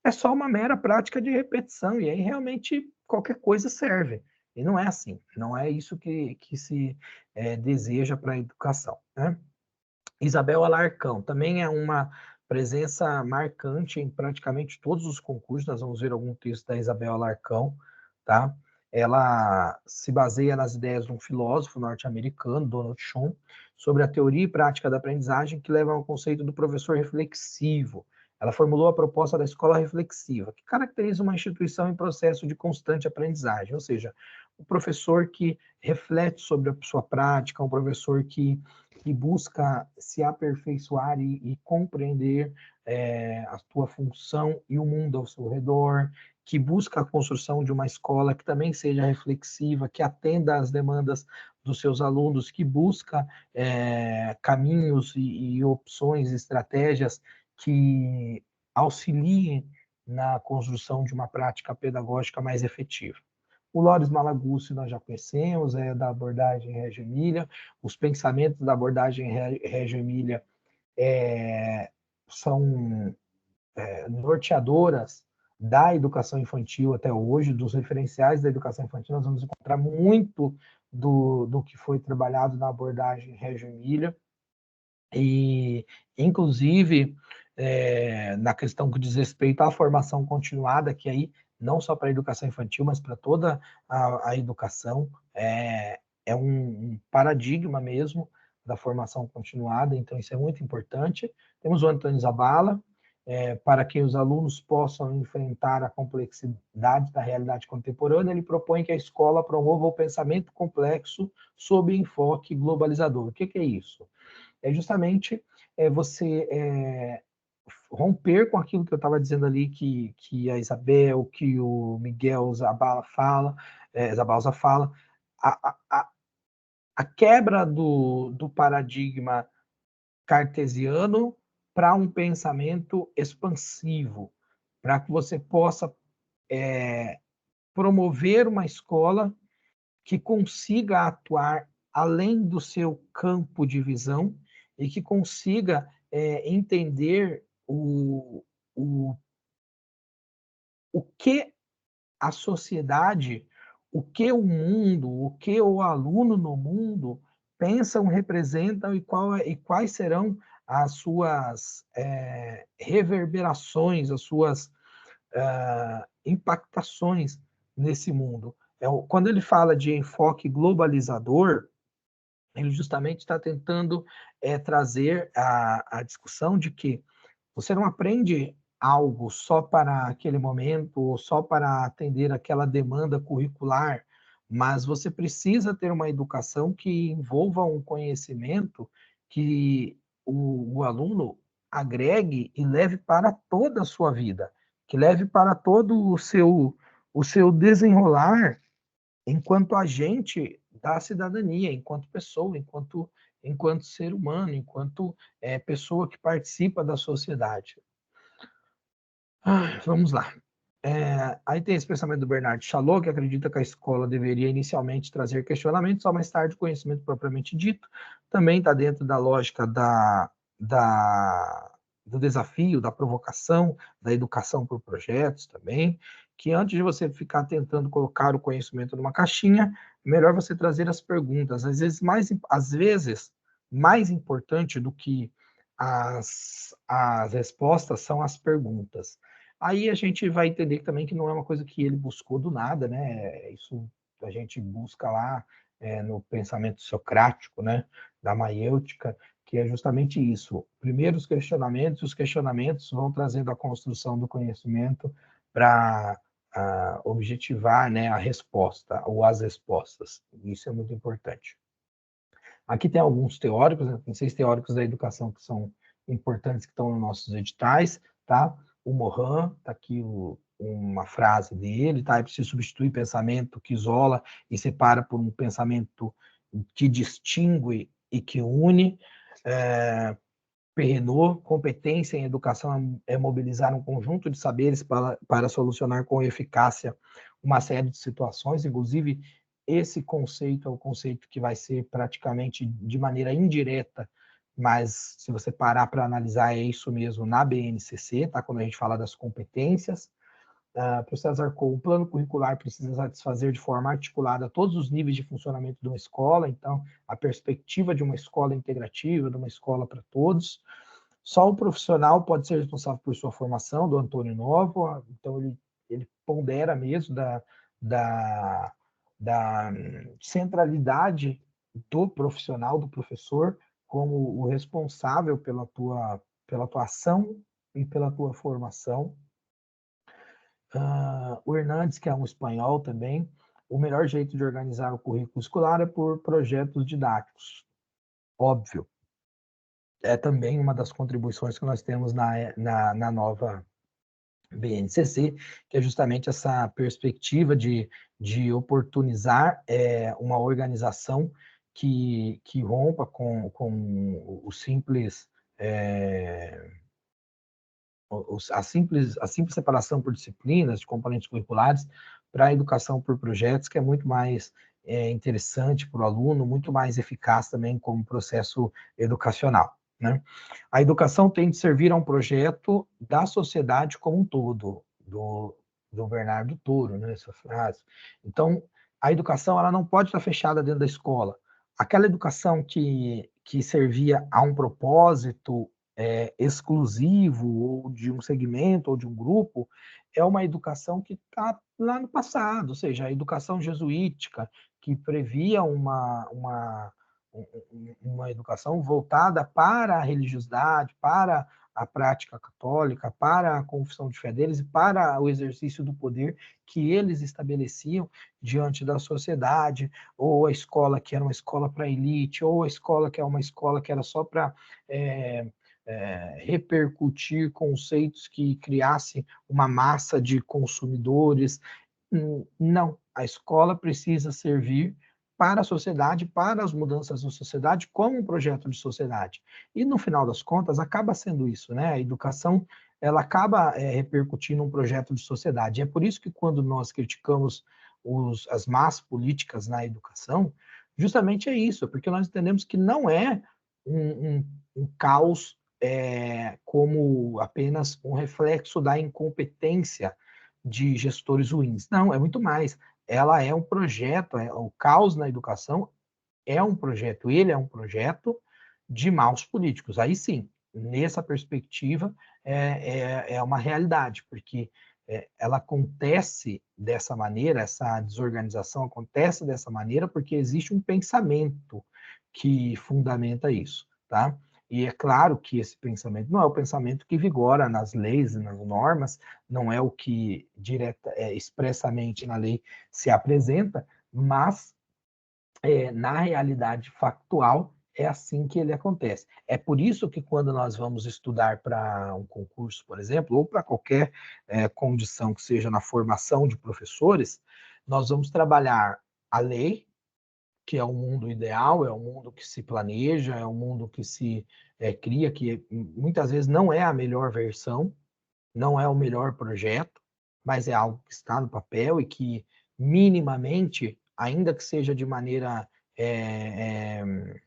é só uma mera prática de repetição, e aí realmente qualquer coisa serve. E não é assim, não é isso que se deseja para a educação, né? Isabel Alarcão também é uma presença marcante em praticamente todos os concursos. Nós vamos ver algum texto da Isabel Alarcão, tá? Ela se baseia nas ideias de um filósofo norte-americano, Donald Schoen, sobre a teoria e prática da aprendizagem que levam ao conceito do professor reflexivo. Ela formulou a proposta da escola reflexiva, que caracteriza uma instituição em processo de constante aprendizagem, ou seja, o professor que reflete sobre a sua prática, um professor que busca se aperfeiçoar e compreender a sua função e o mundo ao seu redor, que busca a construção de uma escola que também seja reflexiva, que atenda às demandas dos seus alunos, que busca caminhos e opções, estratégias que auxiliem na construção de uma prática pedagógica mais efetiva. O Loris Malaguzzi nós já conhecemos, é da abordagem Reggio Emilia. Os pensamentos da abordagem Reggio Emilia são norteadoras da educação infantil até hoje, dos referenciais da educação infantil. Nós vamos encontrar muito do que foi trabalhado na abordagem Reggio Emilia, e, inclusive, na questão que diz respeito à formação continuada, que aí não só para a educação infantil, mas para toda a educação, é um paradigma mesmo da formação continuada, então isso é muito importante. Temos o Antônio Zabala, para que os alunos possam enfrentar a complexidade da realidade contemporânea, ele propõe que a escola promova o pensamento complexo sob enfoque globalizador. O que é isso? É justamente você romper com aquilo que eu estava dizendo ali, que a Isabel, que o Miguel Zabala fala, Zabalza fala, a quebra do paradigma cartesiano para um pensamento expansivo, para que você possa promover uma escola que consiga atuar além do seu campo de visão e que consiga entender o que a sociedade, o que o mundo, o que o aluno no mundo pensam, representam e quais serão as suas reverberações, as suas impactações nesse mundo. Quando ele fala de enfoque globalizador, ele justamente está tentando trazer a discussão de que você não aprende algo só para aquele momento, ou só para atender aquela demanda curricular, mas você precisa ter uma educação que envolva um conhecimento que o aluno agregue e leve para toda a sua vida, que leve para todo o seu desenrolar enquanto agente da cidadania, enquanto pessoa, enquanto ser humano, enquanto pessoa que participa da sociedade. Vamos lá. Aí tem esse pensamento do Bernard Chalot, que acredita que a escola deveria inicialmente trazer questionamentos, só mais tarde conhecimento propriamente dito. Também está dentro da lógica do desafio, da provocação, da educação por projetos também, que antes de você ficar tentando colocar o conhecimento numa caixinha, melhor você trazer as perguntas. Às vezes mais importante do que as respostas são as perguntas. Aí a gente vai entender também que não é uma coisa que ele buscou do nada, né? Isso a gente busca lá no pensamento socrático, né? Da maiêutica, que é justamente isso. Primeiro os questionamentos vão trazendo a construção do conhecimento para objetivar, né, a resposta ou as respostas. Isso é muito importante. Aqui tem alguns teóricos, né? Tem 6 teóricos da educação que são importantes, que estão nos nossos editais, tá? O Morin, está aqui uma frase dele, tá? É preciso substituir pensamento que isola e separa por um pensamento que distingue e que une. Perrenot, competência em educação é mobilizar um conjunto de saberes para solucionar com eficácia uma série de situações, inclusive esse conceito é o conceito que vai ser praticamente de maneira indireta, mas se você parar para analisar, é isso mesmo na BNCC, tá? Quando a gente fala das competências. Para o César Cole, o plano curricular precisa satisfazer de forma articulada todos os níveis de funcionamento de uma escola, então, a perspectiva de uma escola integrativa, de uma escola para todos. Só o profissional pode ser responsável por sua formação, do Antônio Novo, então ele pondera mesmo da centralidade do profissional, do professor, como o responsável pela tua ação e pela tua formação. O Hernandes, que é um espanhol também, o melhor jeito de organizar o currículo escolar é por projetos didáticos. Óbvio. É também uma das contribuições que nós temos na nova BNCC, que é justamente essa perspectiva de oportunizar uma organização que rompa com o simples a simples separação por disciplinas, de componentes curriculares, para a educação por projetos, que é muito mais interessante para o aluno, muito mais eficaz também como processo educacional, né? A educação tem de servir a um projeto da sociedade como um todo, do Bernardo Toro, né, essa frase. Então, a educação ela não pode estar fechada dentro da escola. Aquela educação que servia a um propósito exclusivo, ou de um segmento, ou de um grupo, é uma educação que está lá no passado, ou seja, a educação jesuítica, que previa uma educação voltada para a religiosidade, para a prática católica, para a confissão de fé deles e para o exercício do poder que eles estabeleciam diante da sociedade, ou a escola que era uma escola para elite, ou a escola que é uma escola que era só para repercutir conceitos que criassem uma massa de consumidores. Não, a escola precisa servir para a sociedade, para as mudanças da sociedade, como um projeto de sociedade. E, no final das contas, acaba sendo isso, né? A educação, ela acaba repercutindo um projeto de sociedade. É por isso que, quando nós criticamos as más políticas na educação, justamente é isso, porque nós entendemos que não é um caos como apenas um reflexo da incompetência de gestores ruins. Não, é muito mais. Ela é um projeto, o caos na educação é um projeto, ele é um projeto de maus políticos. Aí sim, nessa perspectiva, é uma realidade, porque ela acontece dessa maneira, essa desorganização acontece dessa maneira porque existe um pensamento que fundamenta isso, tá? E é claro que esse pensamento não é o pensamento que vigora nas leis e nas normas, não é o que expressamente na lei se apresenta, mas na realidade factual é assim que ele acontece. É por isso que, quando nós vamos estudar para um concurso, por exemplo, ou para qualquer condição que seja na formação de professores, nós vamos trabalhar a lei, que é um mundo ideal, é um mundo que se planeja, é um mundo que se cria, que muitas vezes não é a melhor versão, não é o melhor projeto, mas é algo que está no papel e que, minimamente, ainda que seja de maneira é, é,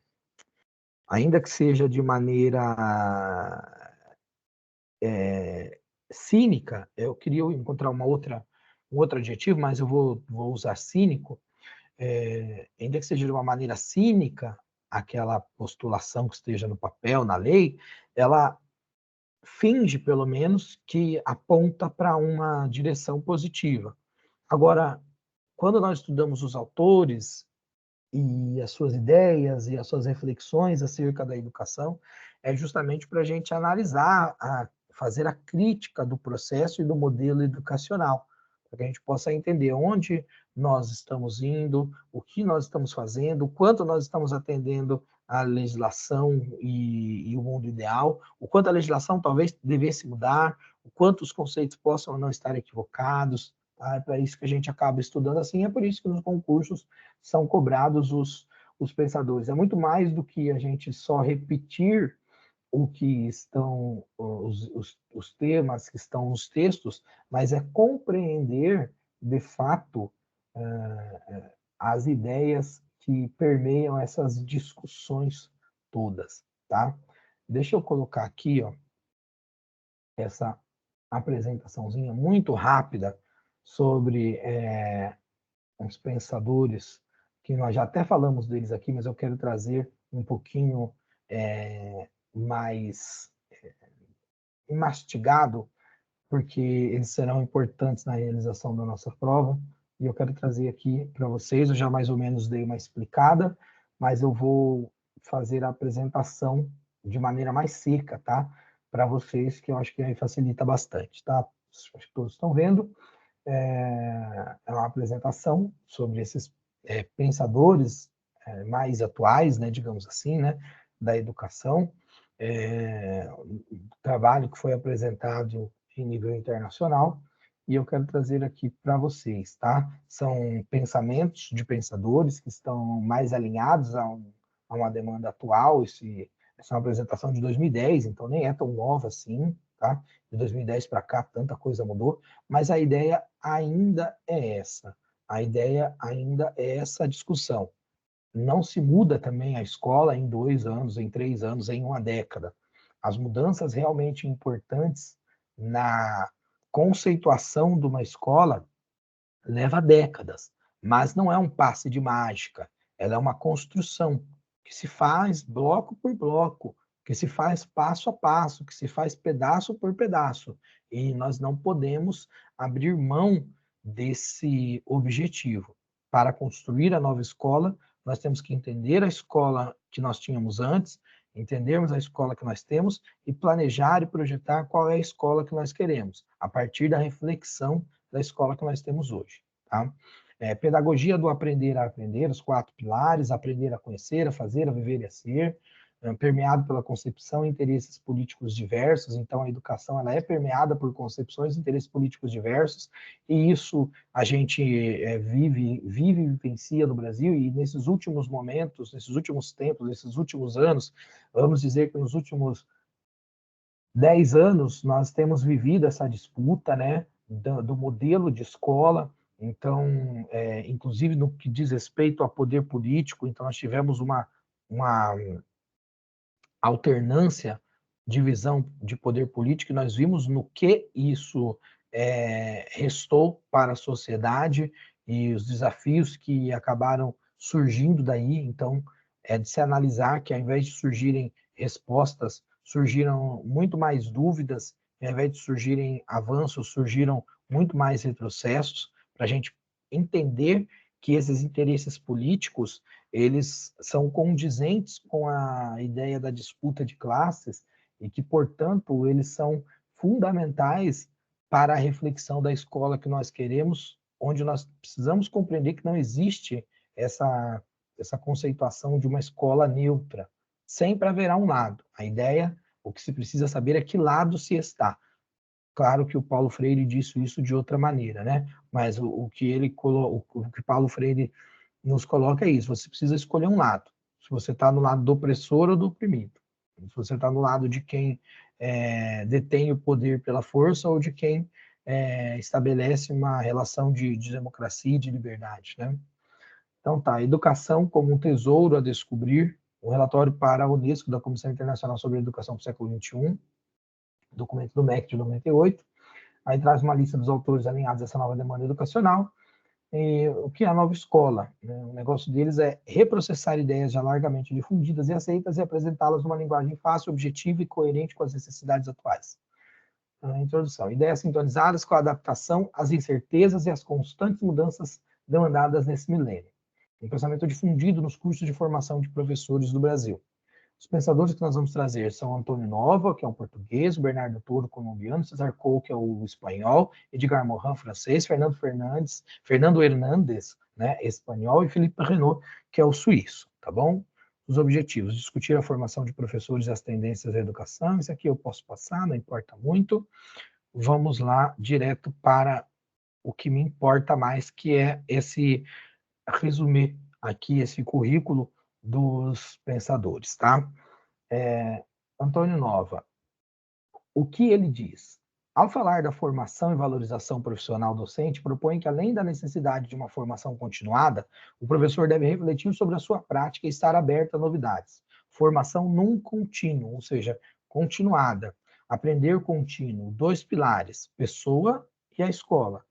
ainda que seja de maneira cínica, eu queria encontrar um outro adjetivo, mas eu vou usar cínico, ainda que seja de uma maneira cínica, aquela postulação que esteja no papel, na lei, ela finge, pelo menos, que aponta para uma direção positiva. Agora, quando nós estudamos os autores e as suas ideias e as suas reflexões acerca da educação, é justamente para a gente analisar, fazer a crítica do processo e do modelo educacional, para que a gente possa entender onde nós estamos indo, o que nós estamos fazendo, o quanto nós estamos atendendo à legislação e o mundo ideal, o quanto a legislação talvez devesse mudar, o quanto os conceitos possam não estar equivocados. Tá? É para isso que a gente acaba estudando assim, é por isso que nos concursos são cobrados os pensadores. É muito mais do que a gente só repetir o que estão, os temas que estão nos textos, mas é compreender, de fato, as ideias que permeiam essas discussões todas, tá? Deixa eu colocar aqui, ó, essa apresentaçãozinha muito rápida sobre uns pensadores que nós já até falamos deles aqui, mas eu quero trazer um pouquinho mais mastigado, porque eles serão importantes na realização da nossa prova, e eu quero trazer aqui para vocês. Eu já mais ou menos dei uma explicada, mas eu vou fazer a apresentação de maneira mais seca, tá? Para vocês, que eu acho que aí facilita bastante, tá? Acho que todos estão vendo. É uma apresentação sobre esses pensadores mais atuais, né, digamos assim, né, da educação, trabalho que foi apresentado em nível internacional, e eu quero trazer aqui para vocês, tá? São pensamentos de pensadores que estão mais alinhados a uma demanda atual. Essa é uma apresentação de 2010, então nem é tão nova assim, tá? De 2010 para cá, tanta coisa mudou, mas a ideia ainda é essa. A ideia ainda é essa discussão. Não se muda também a escola em 2 anos, em 3 anos, em uma década. As mudanças realmente importantes na conceituação de uma escola leva décadas, mas não é um passe de mágica, ela é uma construção que se faz bloco por bloco, que se faz passo a passo, que se faz pedaço por pedaço, e nós não podemos abrir mão desse objetivo. Para construir a nova escola, nós temos que entender a escola que nós tínhamos antes, entendermos a escola que nós temos e planejar e projetar qual é a escola que nós queremos, a partir da reflexão da escola que nós temos hoje. Tá? Pedagogia do aprender a aprender, os 4 pilares: aprender a conhecer, a fazer, a viver e a ser, permeado pela concepção e interesses políticos diversos. Então, a educação ela é permeada por concepções e interesses políticos diversos, e isso a gente vive e vivencia no Brasil, e nesses últimos momentos, nesses últimos tempos, nesses últimos anos, vamos dizer que nos últimos 10 anos, nós temos vivido essa disputa, né, do modelo de escola. Então, inclusive no que diz respeito ao poder político, então nós tivemos uma alternância de visão de poder político, e nós vimos no que isso restou para a sociedade e os desafios que acabaram surgindo daí. Então, é de se analisar que, ao invés de surgirem respostas, surgiram muito mais dúvidas, e, ao invés de surgirem avanços, surgiram muito mais retrocessos, para a gente entender que esses interesses políticos eles são condizentes com a ideia da disputa de classes e que, portanto, eles são fundamentais para a reflexão da escola que nós queremos, onde nós precisamos compreender que não existe essa conceituação de uma escola neutra. Sempre haverá um lado. A ideia, o que se precisa saber é que lado se está. Claro que o Paulo Freire disse isso de outra maneira, né? Mas o que Paulo Freire nos coloca é isso: você precisa escolher um lado. Se você está no lado do opressor ou do oprimido. Se você está no lado de quem detém o poder pela força ou de quem estabelece uma relação de democracia e de liberdade, né? Então tá, educação como um tesouro a descobrir, o relatório para a Unesco da Comissão Internacional sobre a Educação para o Século XXI, documento do MEC de 98, aí traz uma lista dos autores alinhados a essa nova demanda educacional. O que é a nova escola? Né? O negócio deles é reprocessar ideias já largamente difundidas e aceitas e apresentá-las numa linguagem fácil, objetiva e coerente com as necessidades atuais. A introdução: ideias sintonizadas com a adaptação às incertezas e às constantes mudanças demandadas nesse milênio. Um pensamento difundido nos cursos de formação de professores do Brasil. Os pensadores que nós vamos trazer são Antônio Nova, que é um português, Bernardo Toro, colombiano, César Cole, que é o espanhol, Edgar Morin, francês, Fernando Hernandes, né, espanhol, e Philippe Renaud, que é o suíço, tá bom? Os objetivos: discutir a formação de professores e as tendências da educação. Isso aqui eu posso passar, não importa muito. Vamos lá, direto para o que me importa mais, que é esse resumir aqui, esse currículo dos pensadores, tá? Antônio Nova, o que ele diz? Ao falar da formação e valorização profissional docente, propõe que, além da necessidade de uma formação continuada, o professor deve refletir sobre a sua prática e estar aberto a novidades. Formação num contínuo, ou seja, continuada. Aprender contínuo. 2 pilares: pessoa e a escola.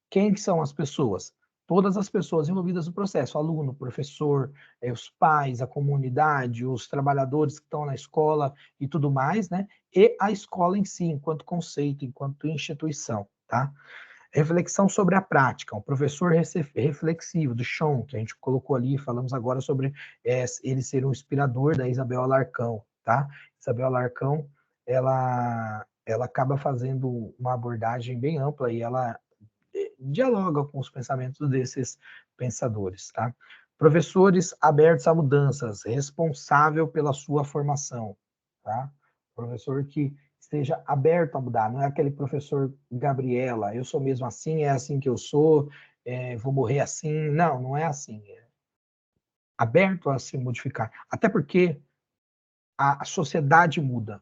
Quem são as pessoas? Todas as pessoas envolvidas no processo: aluno, professor, os pais, a comunidade, os trabalhadores que estão na escola e tudo mais, né? E a escola em si, enquanto conceito, enquanto instituição, tá? Reflexão sobre a prática, um professor reflexivo, do Sean, que a gente colocou ali, falamos agora sobre ele ser um inspirador da Isabel Alarcão, tá? Isabel Alarcão, ela acaba fazendo uma abordagem bem ampla e ela dialoga com os pensamentos desses pensadores, tá? Professores abertos a mudanças, responsável pela sua formação, tá? Professor que esteja aberto a mudar, não é aquele professor Gabriela, eu sou mesmo assim, é assim que eu sou, vou morrer assim. Não, não é assim. É aberto a se modificar. Até porque a sociedade muda.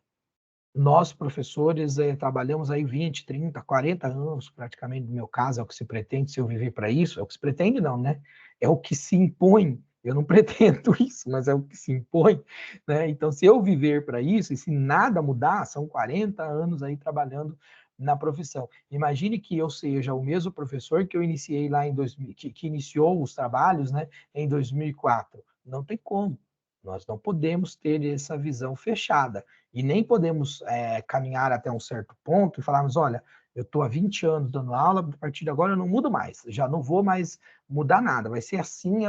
Nós, professores, trabalhamos aí 20, 30, 40 anos, praticamente, no meu caso, é o que se pretende, se eu viver para isso, é o que se pretende não, né? É o que se impõe. Eu não pretendo isso, mas é o que se impõe, né? Então, se eu viver para isso, e se nada mudar, são 40 anos aí trabalhando na profissão. Imagine que eu seja o mesmo professor que eu iniciei lá em 2000, que iniciou os trabalhos, né, em 2004. Não tem como. Nós não podemos ter essa visão fechada. E nem podemos caminhar até um certo ponto e falarmos, olha, eu estou há 20 anos dando aula, a partir de agora eu não mudo mais, já não vou mais mudar nada, vai ser assim,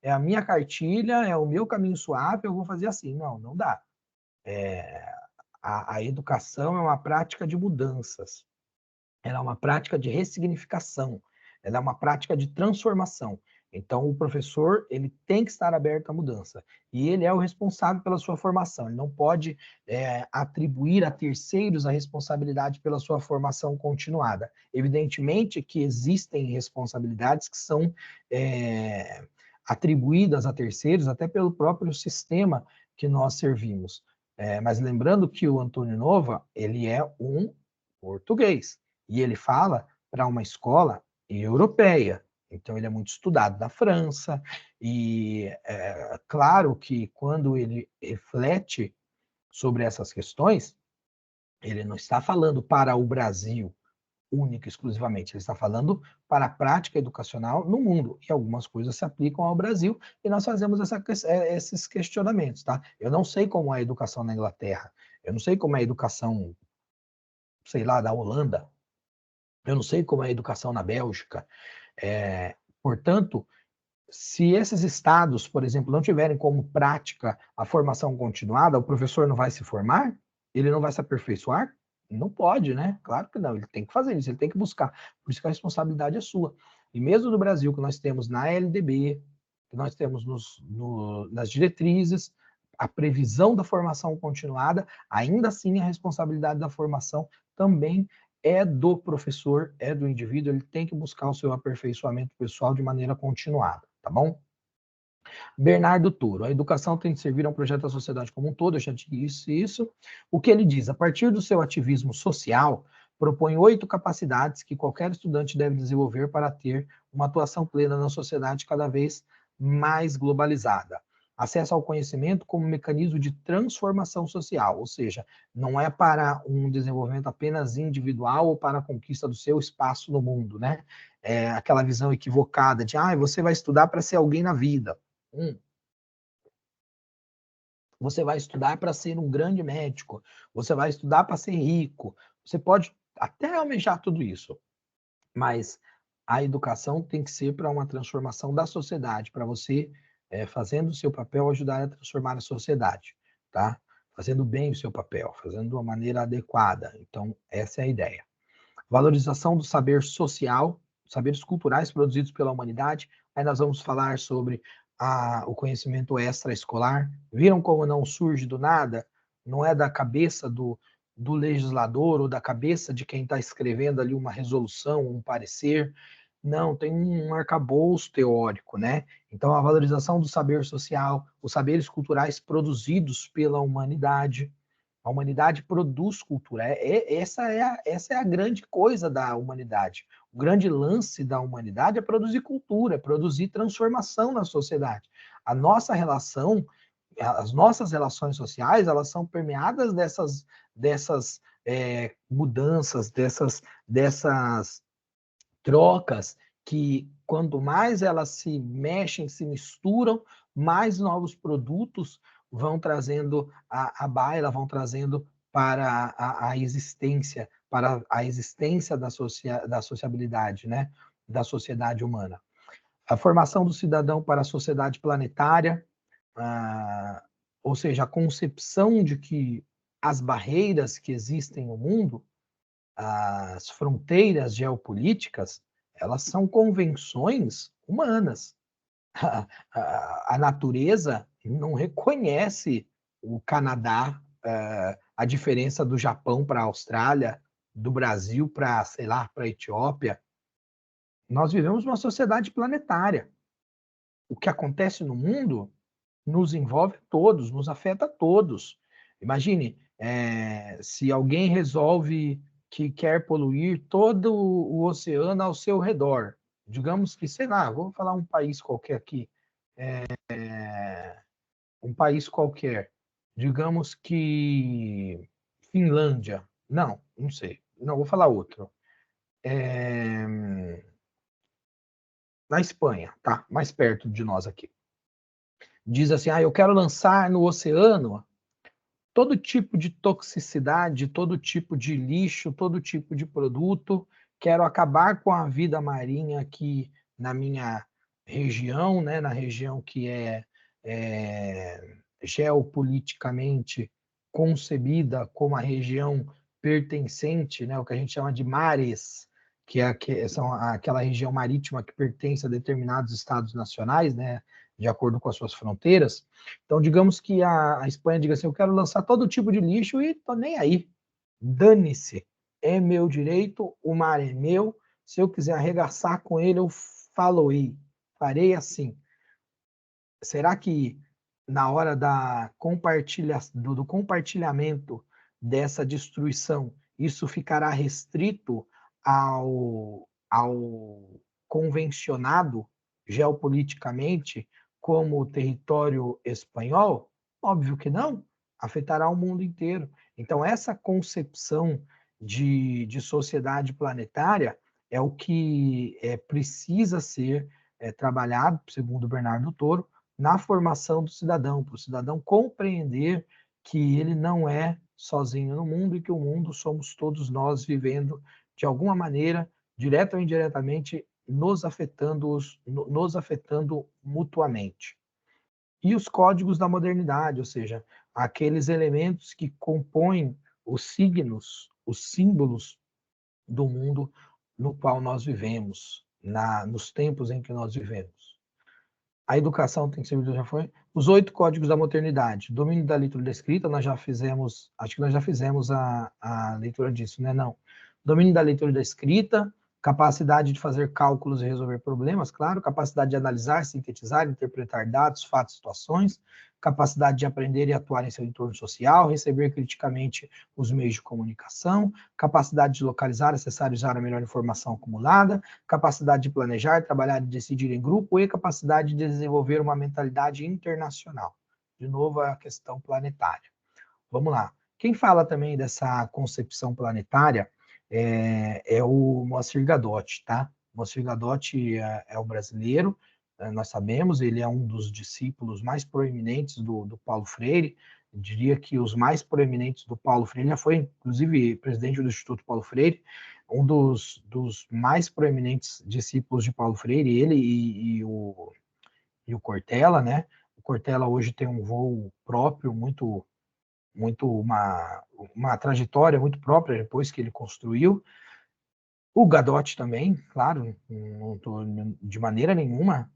é a minha cartilha, é o meu caminho suave, eu vou fazer assim. Não, não dá. A educação é uma prática de mudanças, ela é uma prática de ressignificação, ela é uma prática de transformação. Então, o professor ele tem que estar aberto à mudança e ele é o responsável pela sua formação. Ele não pode atribuir a terceiros a responsabilidade pela sua formação continuada. Evidentemente que existem responsabilidades que são atribuídas a terceiros até pelo próprio sistema que nós servimos. Mas lembrando que o Antônio Nova ele é um português. E ele fala para uma escola europeia. Então, ele é muito estudado na França. E é claro que quando ele reflete sobre essas questões, ele não está falando para o Brasil única e exclusivamente, ele está falando para a prática educacional no mundo. E algumas coisas se aplicam ao Brasil e nós fazemos esses questionamentos. Tá? Eu não sei como é a educação na Inglaterra, eu não sei como é a educação, sei lá, da Holanda, eu não sei como é a educação na Bélgica. Portanto, se esses estados, por exemplo, não tiverem como prática a formação continuada, o professor não vai se formar? Ele não vai se aperfeiçoar? Não pode, né? Claro que não. Ele tem que fazer isso, ele tem que buscar. Por isso que a responsabilidade é sua. E mesmo no Brasil, que nós temos na LDB, que nós temos nas diretrizes, a previsão da formação continuada, ainda assim a responsabilidade da formação também é do professor, é do indivíduo, ele tem que buscar o seu aperfeiçoamento pessoal de maneira continuada, tá bom? Bernardo Toro, a educação tem de servir a um projeto da sociedade como um todo, eu já disse isso. O que ele diz? A partir do seu ativismo social, propõe 8 capacidades que qualquer estudante deve desenvolver para ter uma atuação plena na sociedade cada vez mais globalizada. Acesso ao conhecimento como mecanismo de transformação social, ou seja, não é para um desenvolvimento apenas individual ou para a conquista do seu espaço no mundo, né? É aquela visão equivocada de, você vai estudar para ser alguém na vida. Você vai estudar para ser um grande médico, você vai estudar para ser rico, você pode até almejar tudo isso, mas a educação tem que ser para uma transformação da sociedade, para você, fazendo o seu papel, ajudar a transformar a sociedade, tá? Fazendo bem o seu papel, fazendo de uma maneira adequada. Então, essa é a ideia. Valorização do saber social, saberes culturais produzidos pela humanidade. Aí nós vamos falar sobre o conhecimento extraescolar. Viram como não surge do nada? Não é da cabeça do legislador ou da cabeça de quem está escrevendo ali uma resolução, um parecer. Não, tem um arcabouço teórico, né? Então, a valorização do saber social, os saberes culturais produzidos pela humanidade. A humanidade produz cultura. Essa é a grande coisa da humanidade. O grande lance da humanidade é produzir cultura, é produzir transformação na sociedade. A nossa relação, as nossas relações sociais, elas são permeadas dessas mudanças, dessas trocas que, quanto mais elas se mexem, se misturam, mais novos produtos vão trazendo à baila, vão trazendo para a existência, para a existência da sociabilidade, né? Da sociedade humana. A formação do cidadão para a sociedade planetária, ou seja, a concepção de que as barreiras que existem no mundo, as fronteiras geopolíticas, elas são convenções humanas. A natureza não reconhece o Canadá, a diferença do Japão para a Austrália, do Brasil para, sei lá, para a Etiópia. Nós vivemos uma sociedade planetária. O que acontece no mundo nos envolve todos, nos afeta todos. Imagine, Se alguém resolve que quer poluir todo o oceano ao seu redor, digamos que, sei lá, vou falar um país qualquer aqui, um país qualquer, digamos que Finlândia, não sei, não, vou falar outro. Na Espanha, tá? Mais perto de nós aqui. Diz assim, eu quero lançar no oceano todo tipo de toxicidade, todo tipo de lixo, todo tipo de produto. Quero acabar com a vida marinha aqui na minha região, né? Na região que é geopoliticamente concebida como a região pertencente, né? O que a gente chama de mares, são aquela região marítima que pertence a determinados estados nacionais, né? De acordo com as suas fronteiras. Então, digamos que a Espanha diga assim: eu quero lançar todo tipo de lixo e tô nem aí. Dane-se. É meu direito, o mar é meu. Se eu quiser arregaçar com ele, eu faloei. Farei assim. Será que na hora do compartilhamento dessa destruição, isso ficará restrito ao convencionado geopoliticamente como o território espanhol? Óbvio que não, afetará o mundo inteiro. Então, essa concepção de sociedade planetária é o que precisa ser trabalhado, segundo Bernardo Toro, na formação do cidadão, para o cidadão compreender que ele não é sozinho no mundo e que o mundo somos todos nós vivendo de alguma maneira, direta ou indiretamente, nos afetando mutuamente. E os códigos da modernidade, ou seja, aqueles elementos que compõem os signos, os símbolos do mundo no qual nós vivemos, nos tempos em que nós vivemos. A educação tem que ser, já foi. Os 8 códigos da modernidade. Domínio da leitura e da escrita, nós já fizemos, acho que nós já fizemos a leitura disso, né? Não. Domínio da leitura e da escrita, capacidade de fazer cálculos e resolver problemas, claro, capacidade de analisar, sintetizar, interpretar dados, fatos, situações, capacidade de aprender e atuar em seu entorno social, receber criticamente os meios de comunicação, capacidade de localizar, acessar e usar a melhor informação acumulada, capacidade de planejar, trabalhar e decidir em grupo e capacidade de desenvolver uma mentalidade internacional. De novo, a questão planetária. Vamos lá. Quem fala também dessa concepção planetária é o Moacir Gadotti, tá? Moacir Gadotti é o brasileiro, nós sabemos, ele é um dos discípulos mais proeminentes do Paulo Freire, eu diria que os mais proeminentes do Paulo Freire, já foi, inclusive, presidente do Instituto Paulo Freire, um dos mais proeminentes discípulos de Paulo Freire, ele e o Cortella, né? O Cortella hoje tem um voo próprio, uma trajetória muito própria depois que ele construiu. O Gadotti também, claro, não estou de maneira nenhuma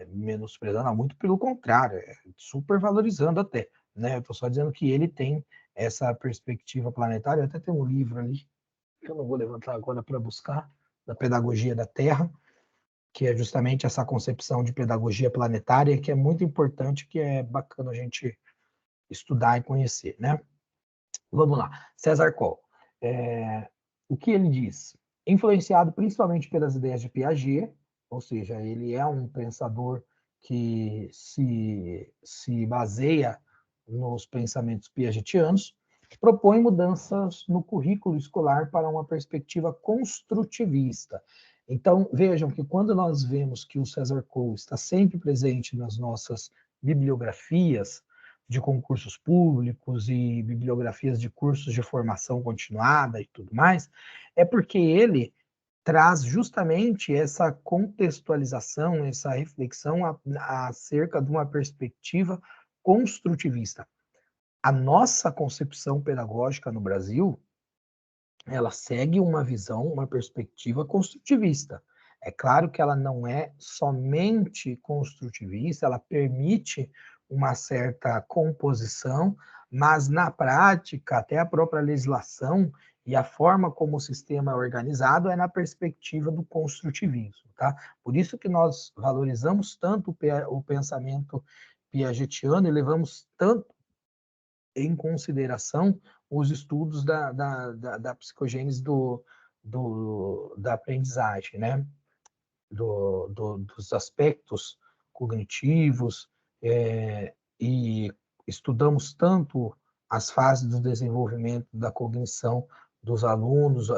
menosprezando, muito pelo contrário, super valorizando até. Né? Eu estou só dizendo que ele tem essa perspectiva planetária, até tem um livro ali, que eu não vou levantar agora para buscar, da Pedagogia da Terra, que é justamente essa concepção de pedagogia planetária, que é muito importante, que é bacana a gente estudar e conhecer, né? Vamos lá. César Coll. O que ele diz? Influenciado principalmente pelas ideias de Piaget, ou seja, ele é um pensador que se baseia nos pensamentos piagetianos, propõe mudanças no currículo escolar para uma perspectiva construtivista. Então, vejam que quando nós vemos que o César Coll está sempre presente nas nossas bibliografias, de concursos públicos e bibliografias de cursos de formação continuada e tudo mais, é porque ele traz justamente essa contextualização, essa reflexão acerca de uma perspectiva construtivista. A nossa concepção pedagógica no Brasil, ela segue uma visão, uma perspectiva construtivista. É claro que ela não é somente construtivista, ela permite uma certa composição, mas na prática, até a própria legislação e a forma como o sistema é organizado é na perspectiva do construtivismo, tá? Por isso que nós valorizamos tanto o pensamento piagetiano e levamos tanto em consideração os estudos da psicogênese da aprendizagem, né? Dos aspectos cognitivos, e estudamos tanto as fases do desenvolvimento da cognição dos alunos,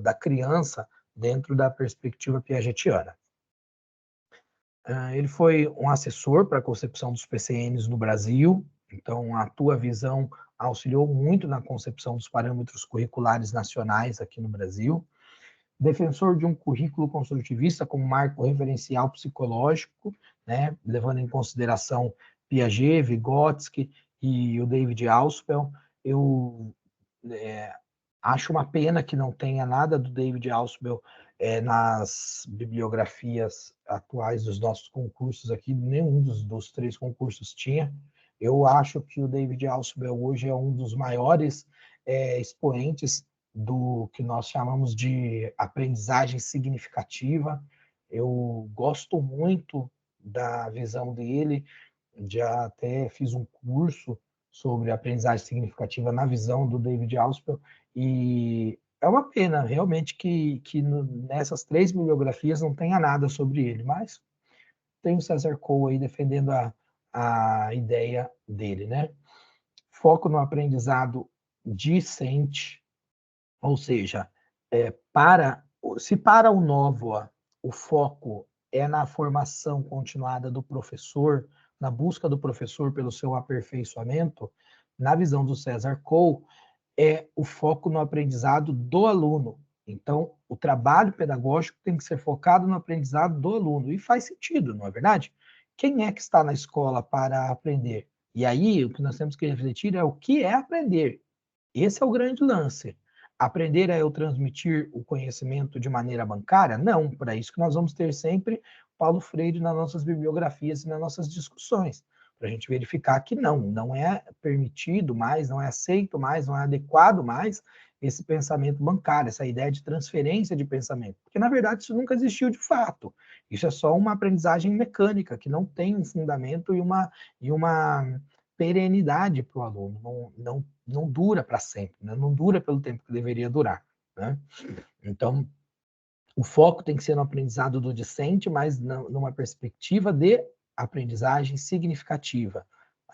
da criança, dentro da perspectiva piagetiana. Ele foi um assessor para a concepção dos PCNs no Brasil, então a tua visão auxiliou muito na concepção dos parâmetros curriculares nacionais aqui no Brasil. Defensor de um currículo construtivista como marco referencial psicológico, né, levando em consideração Piaget, Vygotsky e o David Alsupel. Eu acho uma pena que não tenha nada do David Alsupel nas bibliografias atuais dos nossos concursos aqui, nenhum dos 3 concursos tinha. Eu acho que o David Alsupel hoje é um dos maiores expoentes do que nós chamamos de aprendizagem significativa. Eu gosto muito da visão dele, já até fiz um curso sobre aprendizagem significativa na visão do David Alsupel, e é uma pena, realmente, que nessas 3 bibliografias não tenha nada sobre ele, mas tem o César Cole aí defendendo a ideia dele, né? Foco no aprendizado discente, ou seja, se para o Novoa o foco é na formação continuada do professor, na busca do professor pelo seu aperfeiçoamento, na visão do César Cole, é o foco no aprendizado do aluno. Então, o trabalho pedagógico tem que ser focado no aprendizado do aluno. E faz sentido, não é verdade? Quem é que está na escola para aprender? E aí, o que nós temos que refletir é o que é aprender. Esse é o grande lance. Aprender a eu transmitir o conhecimento de maneira bancária? Não, para isso que nós vamos ter sempre Paulo Freire nas nossas bibliografias e nas nossas discussões, para a gente verificar que não é permitido mais, não é aceito mais, não é adequado mais esse pensamento bancário, essa ideia de transferência de pensamento, porque na verdade isso nunca existiu de fato. Isso é só uma aprendizagem mecânica que não tem um fundamento e uma perenidade para o aluno, não dura para sempre, né? Não dura pelo tempo que deveria durar, né? Então, o foco tem que ser no aprendizado do discente, mas numa perspectiva de aprendizagem significativa.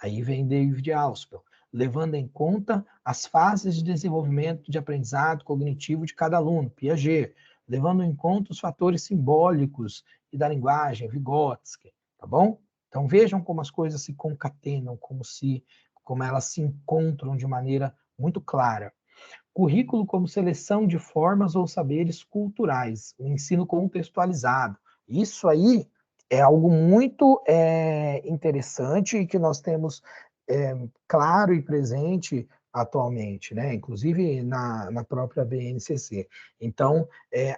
Aí vem David Alsupel, levando em conta as fases de desenvolvimento de aprendizado cognitivo de cada aluno, Piaget, levando em conta os fatores simbólicos e da linguagem, Vygotsky, tá bom? Então vejam como as coisas se concatenam, como elas se encontram de maneira muito clara. Currículo como seleção de formas ou saberes culturais, o ensino contextualizado. Isso aí é algo muito interessante e que nós temos claro e presente atualmente, né? Inclusive na própria BNCC. Então,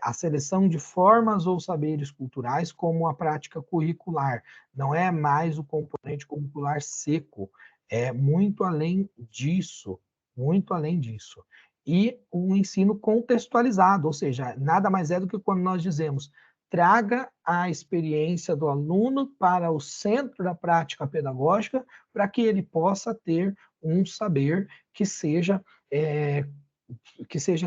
a seleção de formas ou saberes culturais como a prática curricular, não é mais o componente curricular seco, é muito além disso, muito além disso. E o ensino contextualizado, ou seja, nada mais é do que quando nós dizemos traga a experiência do aluno para o centro da prática pedagógica, para que ele possa ter um saber que seja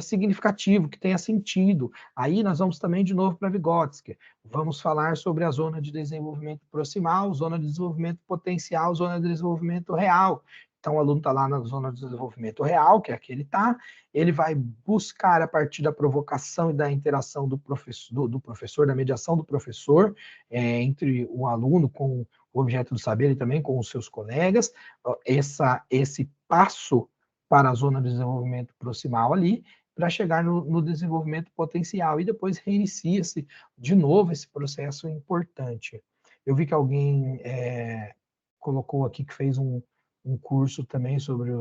significativo, que tenha sentido. Aí nós vamos também de novo para Vygotsky. Vamos falar sobre a zona de desenvolvimento proximal, zona de desenvolvimento potencial, zona de desenvolvimento real. Então, o aluno está lá na zona de desenvolvimento real, que é aqui ele está, ele vai buscar, a partir da provocação e da interação do professor, da mediação do professor, entre o aluno com o objeto do saber e também com os seus colegas, esse passo para a zona de desenvolvimento proximal ali, para chegar no desenvolvimento potencial, e depois reinicia-se de novo esse processo importante. Eu vi que alguém colocou aqui que fez um curso também sobre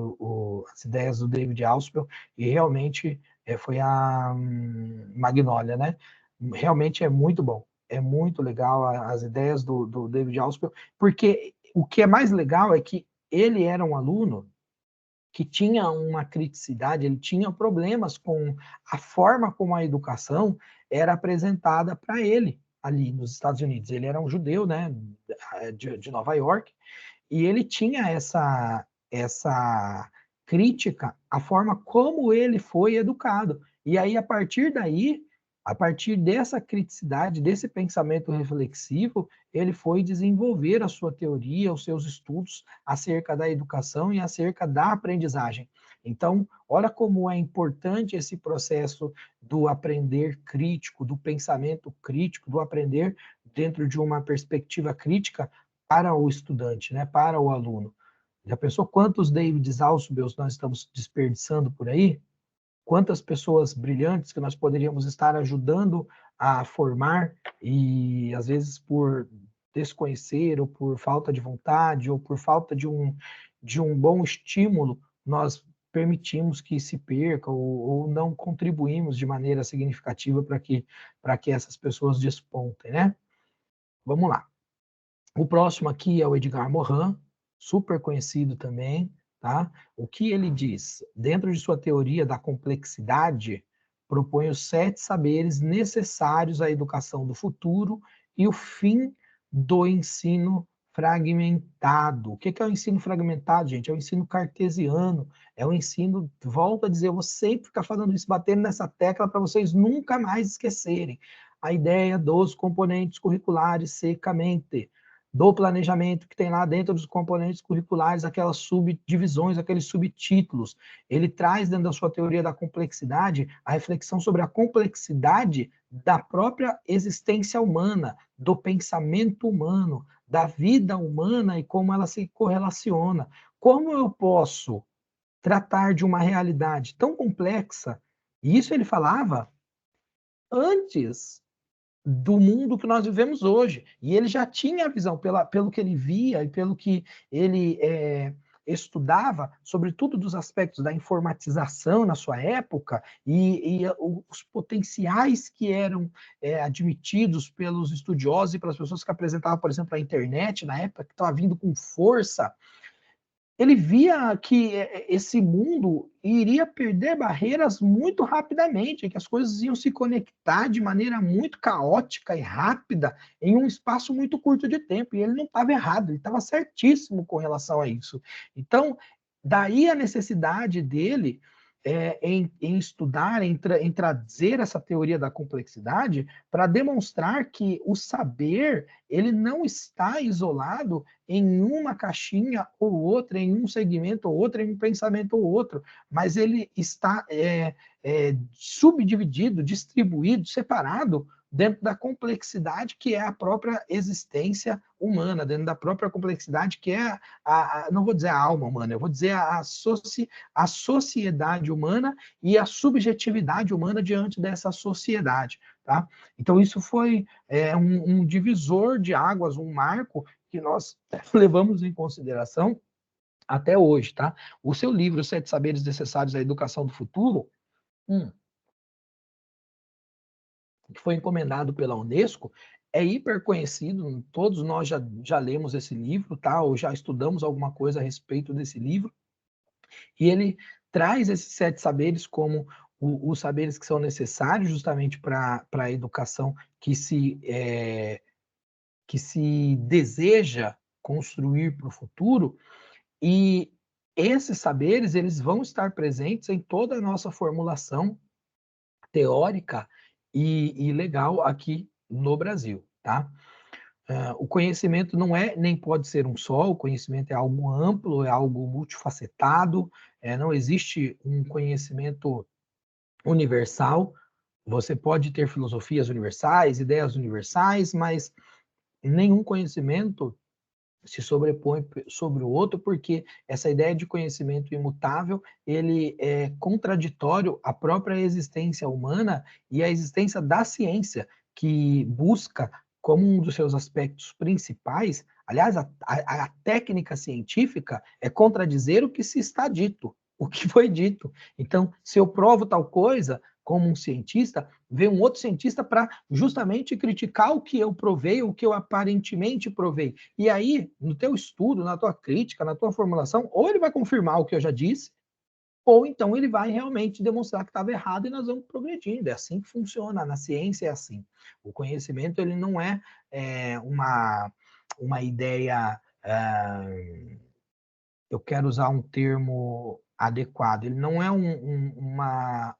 as ideias do David Alsupel, e realmente foi a Magnólia, né? Realmente é muito bom, é muito legal as ideias do David Alsupel, porque o que é mais legal é que ele era um aluno que tinha uma criticidade, ele tinha problemas com a forma como a educação era apresentada para ele ali nos Estados Unidos. Ele era um judeu, né, de Nova York, e ele tinha essa crítica à forma como ele foi educado. E aí, a partir daí, a partir dessa criticidade, desse pensamento reflexivo, ele foi desenvolver a sua teoria, os seus estudos acerca da educação e acerca da aprendizagem. Então, olha como é importante esse processo do aprender crítico, do pensamento crítico, do aprender dentro de uma perspectiva crítica para o estudante, né, para o aluno. Já pensou quantos David Ausubels nós estamos desperdiçando por aí? Quantas pessoas brilhantes que nós poderíamos estar ajudando a formar e, às vezes, por desconhecer, ou por falta de vontade, ou por falta de um bom estímulo, nós permitimos que se perca ou não contribuímos de maneira significativa para que essas pessoas despontem, né? Vamos lá. O próximo aqui é o Edgar Morin, super conhecido também, tá? O que ele diz? Dentro de sua teoria da complexidade, propõe os 7 saberes necessários à educação do futuro e o fim do ensino fragmentado. O que é o ensino fragmentado, gente? É o ensino cartesiano, é o ensino, volto a dizer, eu vou sempre ficar falando isso, batendo nessa tecla para vocês nunca mais esquecerem. A ideia dos componentes curriculares secamente, do planejamento que tem lá dentro dos componentes curriculares, aquelas subdivisões, aqueles subtítulos. Ele traz dentro da sua teoria da complexidade a reflexão sobre a complexidade da própria existência humana, do pensamento humano, da vida humana e como ela se correlaciona. Como eu posso tratar de uma realidade tão complexa? E isso ele falava antes do mundo que nós vivemos hoje. E ele já tinha a visão, pelo que ele via e pelo que ele estudava, sobretudo dos aspectos da informatização na sua época e os potenciais que eram admitidos pelos estudiosos e pelas pessoas que apresentavam, por exemplo, a internet na época, que estava vindo com força. Ele via que esse mundo iria perder barreiras muito rapidamente, que as coisas iam se conectar de maneira muito caótica e rápida em um espaço muito curto de tempo. E ele não estava errado, ele estava certíssimo com relação a isso. Então, daí a necessidade dele em estudar, em trazer essa teoria da complexidade para demonstrar que o saber ele não está isolado em uma caixinha ou outra, em um segmento ou outro, em um pensamento ou outro, mas ele está subdividido, distribuído, separado dentro da complexidade que é a própria existência humana, dentro da própria complexidade que é, não vou dizer a alma humana, eu vou dizer a sociedade humana e a subjetividade humana diante dessa sociedade. Tá? Então, isso foi um divisor de águas, um marco que nós levamos em consideração até hoje. Tá? O seu livro, Os 7 Saberes Necessários à Educação do Futuro, que foi encomendado pela Unesco, é hiper conhecido, todos nós já lemos esse livro, tá? Ou já estudamos alguma coisa a respeito desse livro, e ele traz esses 7 saberes como os saberes que são necessários justamente para a educação que se deseja construir para o futuro, e esses saberes eles vão estar presentes em toda a nossa formulação teórica e legal aqui no Brasil, tá? O conhecimento não é nem pode ser um só, o conhecimento é algo amplo, é algo multifacetado, não existe um conhecimento universal. Você pode ter filosofias universais, ideias universais, mas nenhum conhecimento se sobrepõe sobre o outro, porque essa ideia de conhecimento imutável, ele é contraditório à própria existência humana e à existência da ciência, que busca como um dos seus aspectos principais, aliás, a técnica científica é contradizer o que se está dito, o que foi dito. Então, se eu provo tal coisa, como um cientista, vem um outro cientista para justamente criticar o que eu provei, o que eu aparentemente provei. E aí, no teu estudo, na tua crítica, na tua formulação, ou ele vai confirmar o que eu já disse, ou então ele vai realmente demonstrar que estava errado e nós vamos progredindo. É assim que funciona, na ciência é assim. O conhecimento ele não uma ideia, eu quero usar um termo adequado, ele não é uma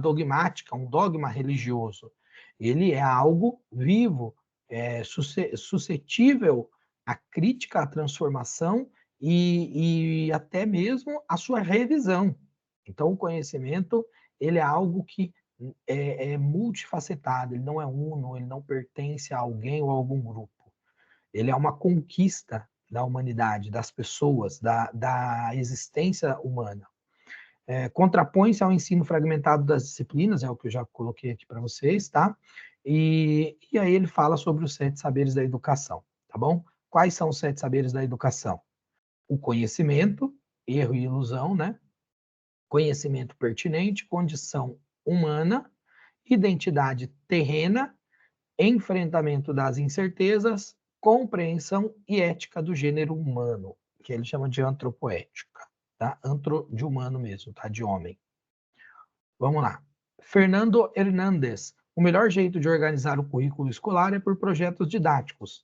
dogmática, um dogma religioso. Ele é algo vivo, suscetível à crítica, à transformação e até mesmo à sua revisão. Então, o conhecimento, ele é algo que é multifacetado, ele não é uno, ele não pertence a alguém ou a algum grupo. Ele é uma conquista da humanidade, das pessoas, da existência humana. Contrapõe-se ao ensino fragmentado das disciplinas, é o que eu já coloquei aqui para vocês, tá? E aí ele fala sobre os 7 saberes da educação, tá bom? Quais são os 7 saberes da educação? O conhecimento, erro e ilusão, né? Conhecimento pertinente, condição humana, identidade terrena, enfrentamento das incertezas, compreensão e ética do gênero humano, que ele chama de antropoética, tá? Antro de humano mesmo, tá? De homem. Vamos lá. Fernando Hernandes. O melhor jeito de organizar o currículo escolar é por projetos didáticos.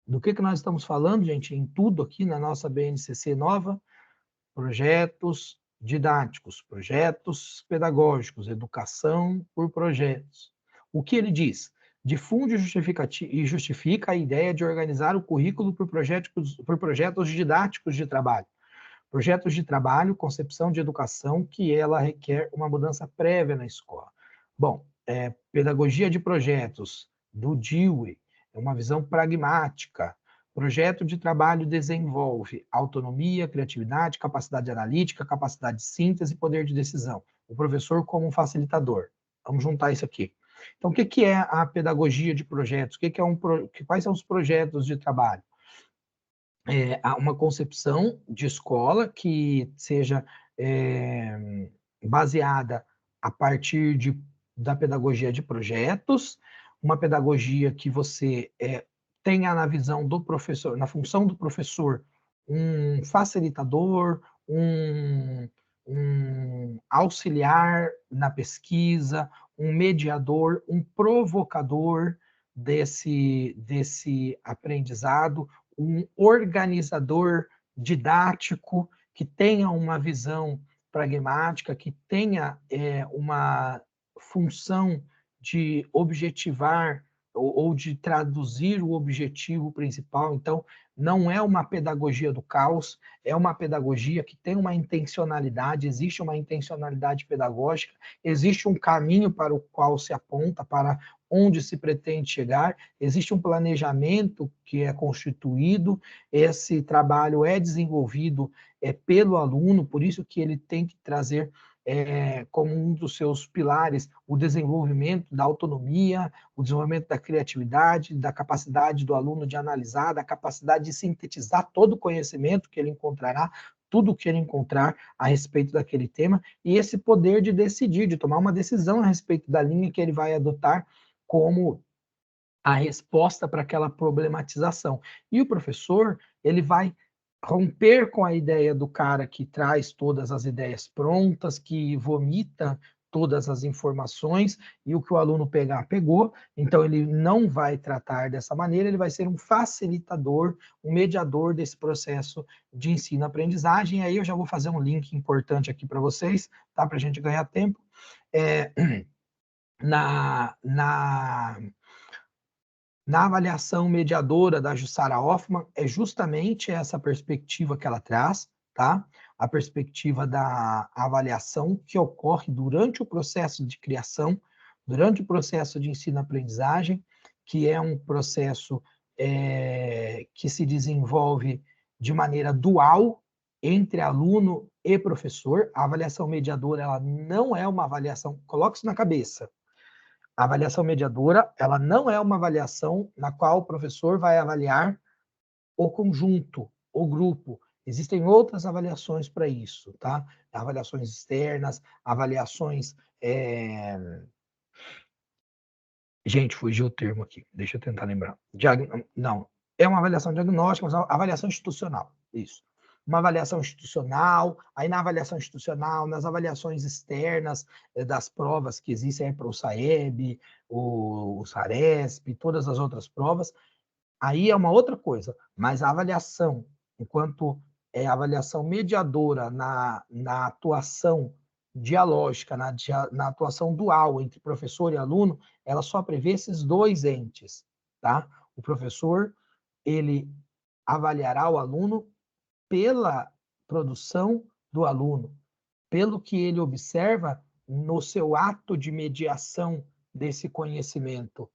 Do que nós estamos falando, gente? Em tudo aqui na nossa BNCC nova, projetos didáticos, projetos pedagógicos, educação por projetos. O que ele diz? Difunde e justifica a ideia de organizar o currículo por projetos didáticos de trabalho. Projetos de trabalho, concepção de educação, que ela requer uma mudança prévia na escola. Bom, pedagogia de projetos, do Dewey, é uma visão pragmática. Projeto de trabalho desenvolve autonomia, criatividade, capacidade analítica, capacidade de síntese e poder de decisão. O professor como um facilitador. Vamos juntar isso aqui. Então, o que é a pedagogia de projetos? Quais são os projetos de trabalho? Uma concepção de escola que seja baseada a partir da pedagogia de projetos, uma pedagogia que você tenha na visão do professor, na função do professor, um facilitador, um auxiliar na pesquisa, um mediador, um provocador desse aprendizado, um organizador didático que tenha uma visão pragmática, que tenha uma função de objetivar ou de traduzir o objetivo principal. Então, não é uma pedagogia do caos, é uma pedagogia que tem uma intencionalidade, existe uma intencionalidade pedagógica, existe um caminho para o qual se aponta, para onde se pretende chegar, existe um planejamento que é constituído, esse trabalho é desenvolvido pelo aluno, por isso que ele tem que trazer como um dos seus pilares o desenvolvimento da autonomia, o desenvolvimento da criatividade, da capacidade do aluno de analisar, da capacidade de sintetizar todo o conhecimento que ele encontrará, tudo que ele encontrar a respeito daquele tema, e esse poder de decidir, de tomar uma decisão a respeito da linha que ele vai adotar como a resposta para aquela problematização. E o professor, ele vai romper com a ideia do cara que traz todas as ideias prontas, que vomita todas as informações e o que o aluno pegar, pegou. Então, ele não vai tratar dessa maneira, ele vai ser um facilitador, um mediador desse processo de ensino-aprendizagem. Aí eu já vou fazer um link importante aqui para vocês, tá? Para a gente ganhar tempo. Na avaliação mediadora da Jussara Hoffmann, é justamente essa perspectiva que ela traz, tá? A perspectiva da avaliação que ocorre durante o processo de criação, durante o processo de ensino-aprendizagem, que é um processo que se desenvolve de maneira dual entre aluno e professor. A avaliação mediadora, ela não é uma avaliação, coloque isso na cabeça. A avaliação mediadora, ela não é uma avaliação na qual o professor vai avaliar o conjunto, o grupo. Existem outras avaliações para isso, tá? Avaliações externas, avaliações... Gente, fugiu o termo aqui, deixa eu tentar lembrar. Não, é uma avaliação diagnóstica, mas é uma avaliação institucional, isso. Uma avaliação institucional, aí na avaliação institucional, nas avaliações externas das provas que existem para o SAEB, o SARESP, todas as outras provas, aí é uma outra coisa, mas a avaliação, enquanto é a avaliação mediadora na atuação dialógica, na atuação dual entre professor e aluno, ela só prevê esses dois entes, tá? O professor, ele avaliará o aluno pela produção do aluno, pelo que ele observa no seu ato de mediação desse conhecimento,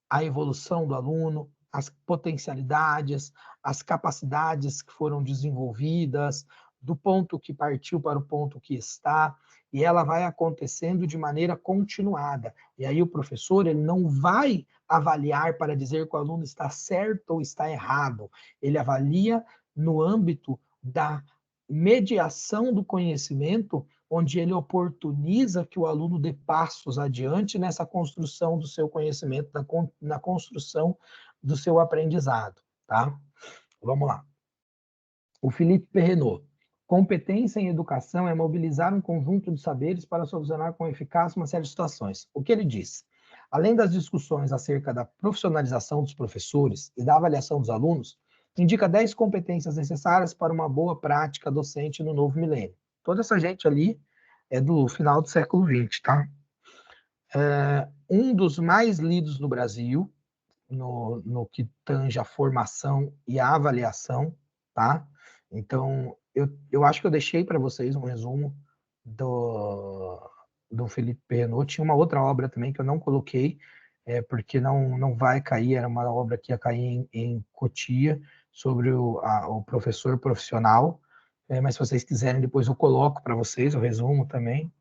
a evolução do aluno, as potencialidades, as capacidades que foram desenvolvidas, do ponto que partiu para o ponto que está, e ela vai acontecendo de maneira continuada. E aí o professor, ele não vai avaliar para dizer que o aluno está certo ou está errado. Ele avalia no âmbito da mediação do conhecimento, onde ele oportuniza que o aluno dê passos adiante nessa construção do seu conhecimento, na construção do seu aprendizado, tá? Vamos lá. O Felipe Perrenot. Competência em educação é mobilizar um conjunto de saberes para solucionar com eficácia uma série de situações. O que ele diz? Além das discussões acerca da profissionalização dos professores e da avaliação dos alunos, indica 10 competências necessárias para uma boa prática docente no novo milênio. Toda essa gente ali é do final do século XX, tá? Um dos mais lidos no Brasil, no que tange a formação e a avaliação, tá? Então, eu acho que eu deixei para vocês um resumo do Felipe Perrenot. Tinha uma outra obra também que eu não coloquei, porque não vai cair, era uma obra que ia cair em Cotia, sobre o professor profissional, mas se vocês quiserem, depois eu coloco para vocês, o resumo também,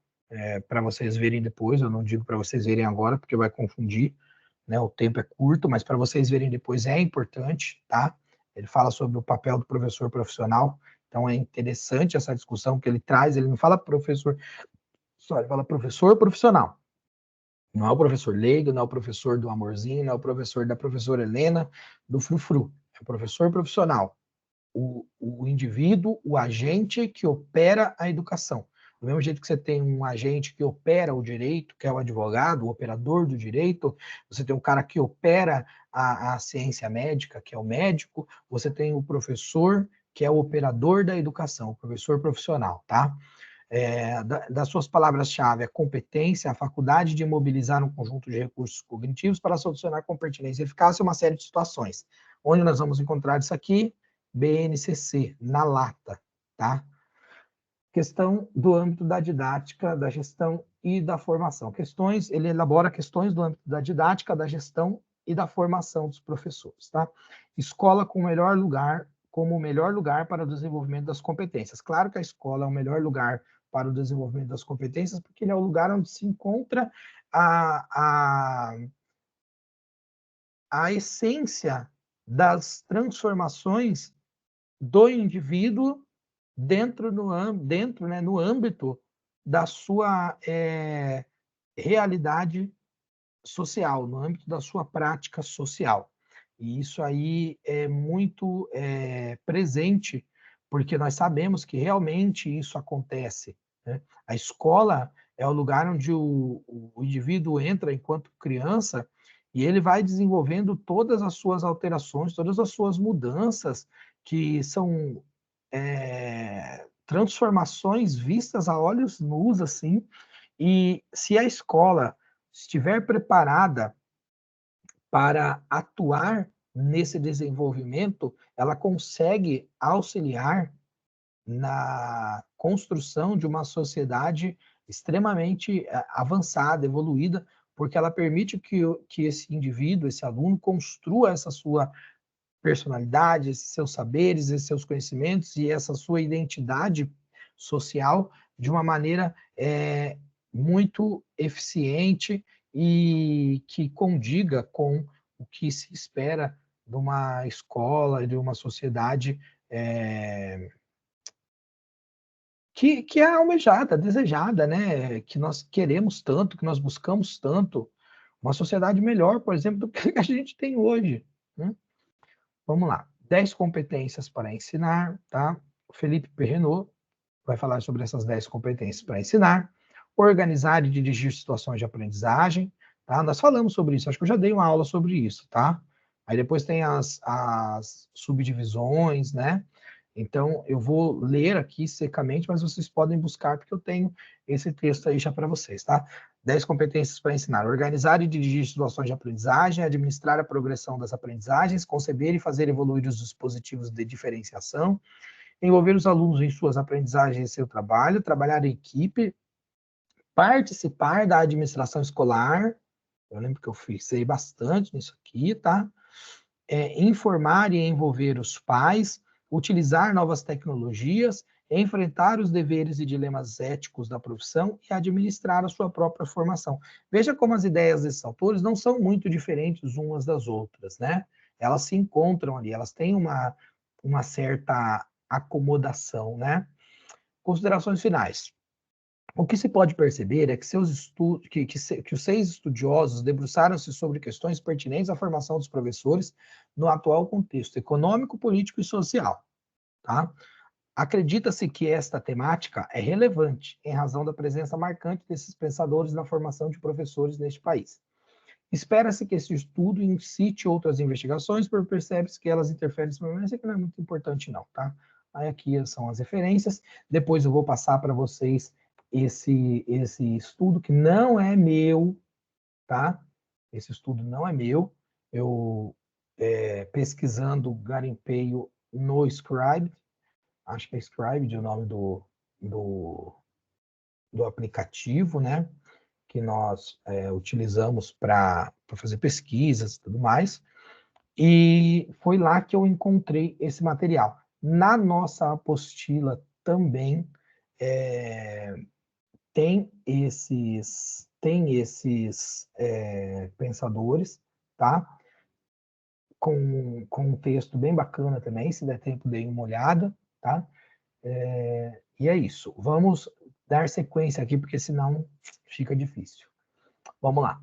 para vocês verem depois, eu não digo para vocês verem agora, porque vai confundir, né? O tempo é curto, mas para vocês verem depois é importante, tá? Ele fala sobre o papel do professor profissional, então é interessante essa discussão que ele traz, ele não fala professor, só ele fala professor profissional. Não é o professor leigo, não é o professor do amorzinho, não é o professor da professora Helena, do frufru. É o professor profissional. O indivíduo, o agente que opera a educação. Do mesmo jeito que você tem um agente que opera o direito, que é o advogado, o operador do direito, você tem um cara que opera a ciência médica, que é o médico, você tem o professor, que é o operador da educação, o professor profissional, tá? Das suas palavras-chave, a competência, a faculdade de mobilizar um conjunto de recursos cognitivos para solucionar com pertinência e eficácia uma série de situações. Onde nós vamos encontrar isso aqui? BNCC, na lata, tá? Questão do âmbito da didática, da gestão e da formação. Ele elabora questões do âmbito da didática, da gestão e da formação dos professores, tá? Escola como o melhor lugar para o desenvolvimento das competências. Claro que a escola é o melhor lugar para o desenvolvimento das competências, porque ele é o lugar onde se encontra a essência das transformações do indivíduo dentro, né, no âmbito da sua realidade social, no âmbito da sua prática social. E isso aí é muito presente, porque nós sabemos que realmente isso acontece, né? A escola é o lugar onde o indivíduo entra enquanto criança e ele vai desenvolvendo todas as suas alterações, todas as suas mudanças, que são transformações vistas a olhos nus, assim, e se a escola estiver preparada para atuar nesse desenvolvimento, ela consegue auxiliar na construção de uma sociedade extremamente avançada, evoluída, porque ela permite que esse indivíduo, esse aluno, construa essa sua personalidade, esses seus saberes, esses seus conhecimentos e essa sua identidade social de uma maneira muito eficiente e que condiga com o que se espera de uma escola e de uma sociedade que é almejada, desejada, né? Que nós queremos tanto, que nós buscamos tanto. Uma sociedade melhor, por exemplo, do que a gente tem hoje, né? Vamos lá. 10 competências para ensinar, tá? O Felipe Perrenot vai falar sobre essas 10 competências para ensinar. Organizar e dirigir situações de aprendizagem, tá? Nós falamos sobre isso, acho que eu já dei uma aula sobre isso, tá? Aí depois tem as subdivisões, né? Então, eu vou ler aqui secamente, mas vocês podem buscar, porque eu tenho esse texto aí já para vocês, tá? 10 competências para ensinar. Organizar e dirigir situações de aprendizagem, administrar a progressão das aprendizagens, conceber e fazer evoluir os dispositivos de diferenciação, envolver os alunos em suas aprendizagens e seu trabalho, trabalhar em equipe, participar da administração escolar. Eu lembro que eu fixei bastante nisso aqui, tá? Informar e envolver os pais, utilizar novas tecnologias, enfrentar os deveres e dilemas éticos da profissão e administrar a sua própria formação. Veja como as ideias desses autores não são muito diferentes umas das outras, né? Elas se encontram ali, elas têm uma certa acomodação, né? Considerações finais. O que se pode perceber é que, que os 6 estudiosos debruçaram-se sobre questões pertinentes à formação dos professores no atual contexto econômico, político e social. Tá? Acredita-se que esta temática é relevante em razão da presença marcante desses pensadores na formação de professores neste país. Espera-se que esse estudo incite outras investigações, porque percebe-se que elas interferem, mas isso aqui não é muito importante não, tá? Aí aqui são as referências, depois eu vou passar para vocês esse estudo que não é meu, tá? Esse estudo não é meu, eu pesquisando garimpeio no Scribd, acho que é Scribd o nome do aplicativo, né? Que nós utilizamos para fazer pesquisas e tudo mais. E foi lá que eu encontrei esse material. Na nossa apostila também tem esses pensadores, tá? Com um texto bem bacana também, se der tempo, dei uma olhada, tá? E é isso. Vamos dar sequência aqui, porque senão fica difícil. Vamos lá.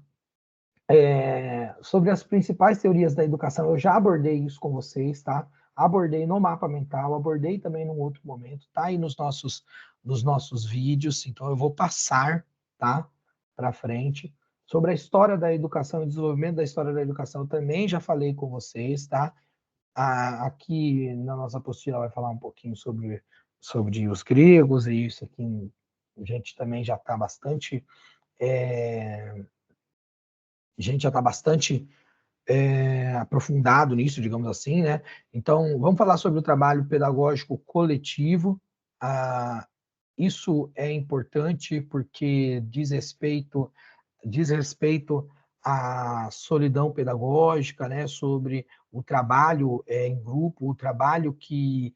Sobre as principais teorias da educação, eu já abordei isso com vocês, tá? Abordei no mapa mental, abordei também num outro momento, tá aí nos nossos vídeos, então eu vou passar, tá? Para frente. Sobre a história da educação e desenvolvimento da história da educação, também já falei com vocês, tá? Aqui na nossa apostila vai falar um pouquinho sobre os gregos, e isso aqui a gente também já está bastante. A gente já está bastante aprofundado nisso, digamos assim, né? Então, vamos falar sobre o trabalho pedagógico coletivo. Isso é importante porque diz respeito à solidão pedagógica, né? Sobre o trabalho em grupo, o trabalho que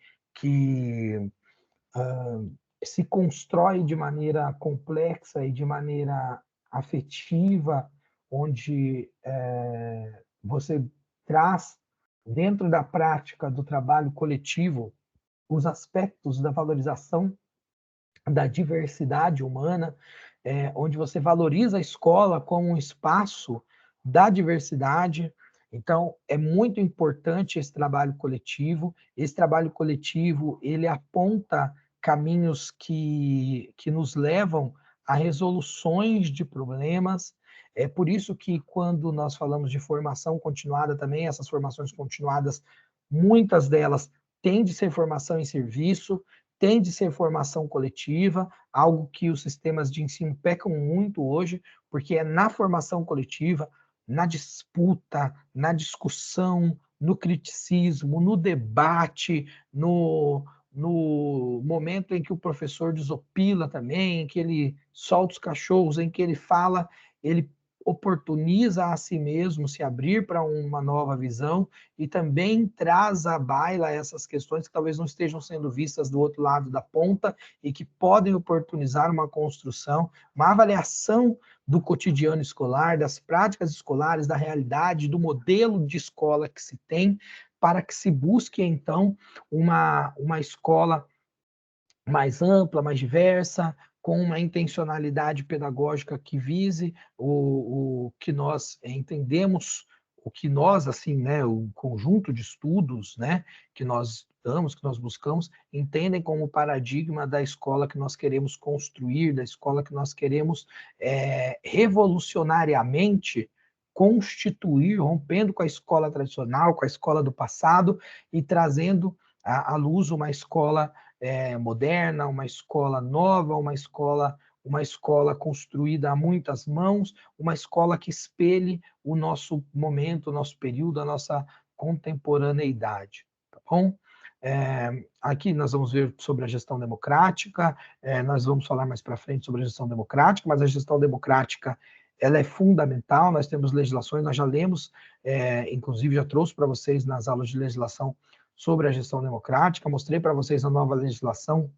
se constrói de maneira complexa e de maneira afetiva, onde você traz dentro da prática do trabalho coletivo os aspectos da valorização da diversidade humana, onde você valoriza a escola como um espaço da diversidade. Então, é muito importante esse trabalho coletivo. Esse trabalho coletivo, ele aponta caminhos que nos levam a resoluções de problemas. É por isso que, quando nós falamos de formação continuada também, essas formações continuadas, muitas delas têm de ser formação em serviço, tem de ser formação coletiva, algo que os sistemas de ensino pecam muito hoje, porque é na formação coletiva, na disputa, na discussão, no criticismo, no debate, no momento em que o professor desopila também, em que ele solta os cachorros, em que ele fala, ele oportuniza a si mesmo se abrir para uma nova visão e também traz à baila essas questões que talvez não estejam sendo vistas do outro lado da ponta e que podem oportunizar uma construção, uma avaliação do cotidiano escolar, das práticas escolares, da realidade, do modelo de escola que se tem, para que se busque, então, uma escola mais ampla, mais diversa, com uma intencionalidade pedagógica que vise o que nós entendemos, o que nós, assim, né, o conjunto de estudos, né, que nós estudamos, que nós buscamos, entendem como paradigma da escola que nós queremos construir, da escola que nós queremos revolucionariamente constituir, rompendo com a escola tradicional, com a escola do passado e trazendo à luz uma escola moderna, uma escola nova, uma escola construída a muitas mãos, uma escola que espelhe o nosso momento, o nosso período, a nossa contemporaneidade, tá bom? Aqui nós vamos ver sobre a gestão democrática, nós vamos falar mais para frente sobre a gestão democrática, mas a gestão democrática ela é fundamental, nós temos legislações, nós já lemos, inclusive já trouxe para vocês nas aulas de legislação sobre a gestão democrática, mostrei para vocês a nova legislação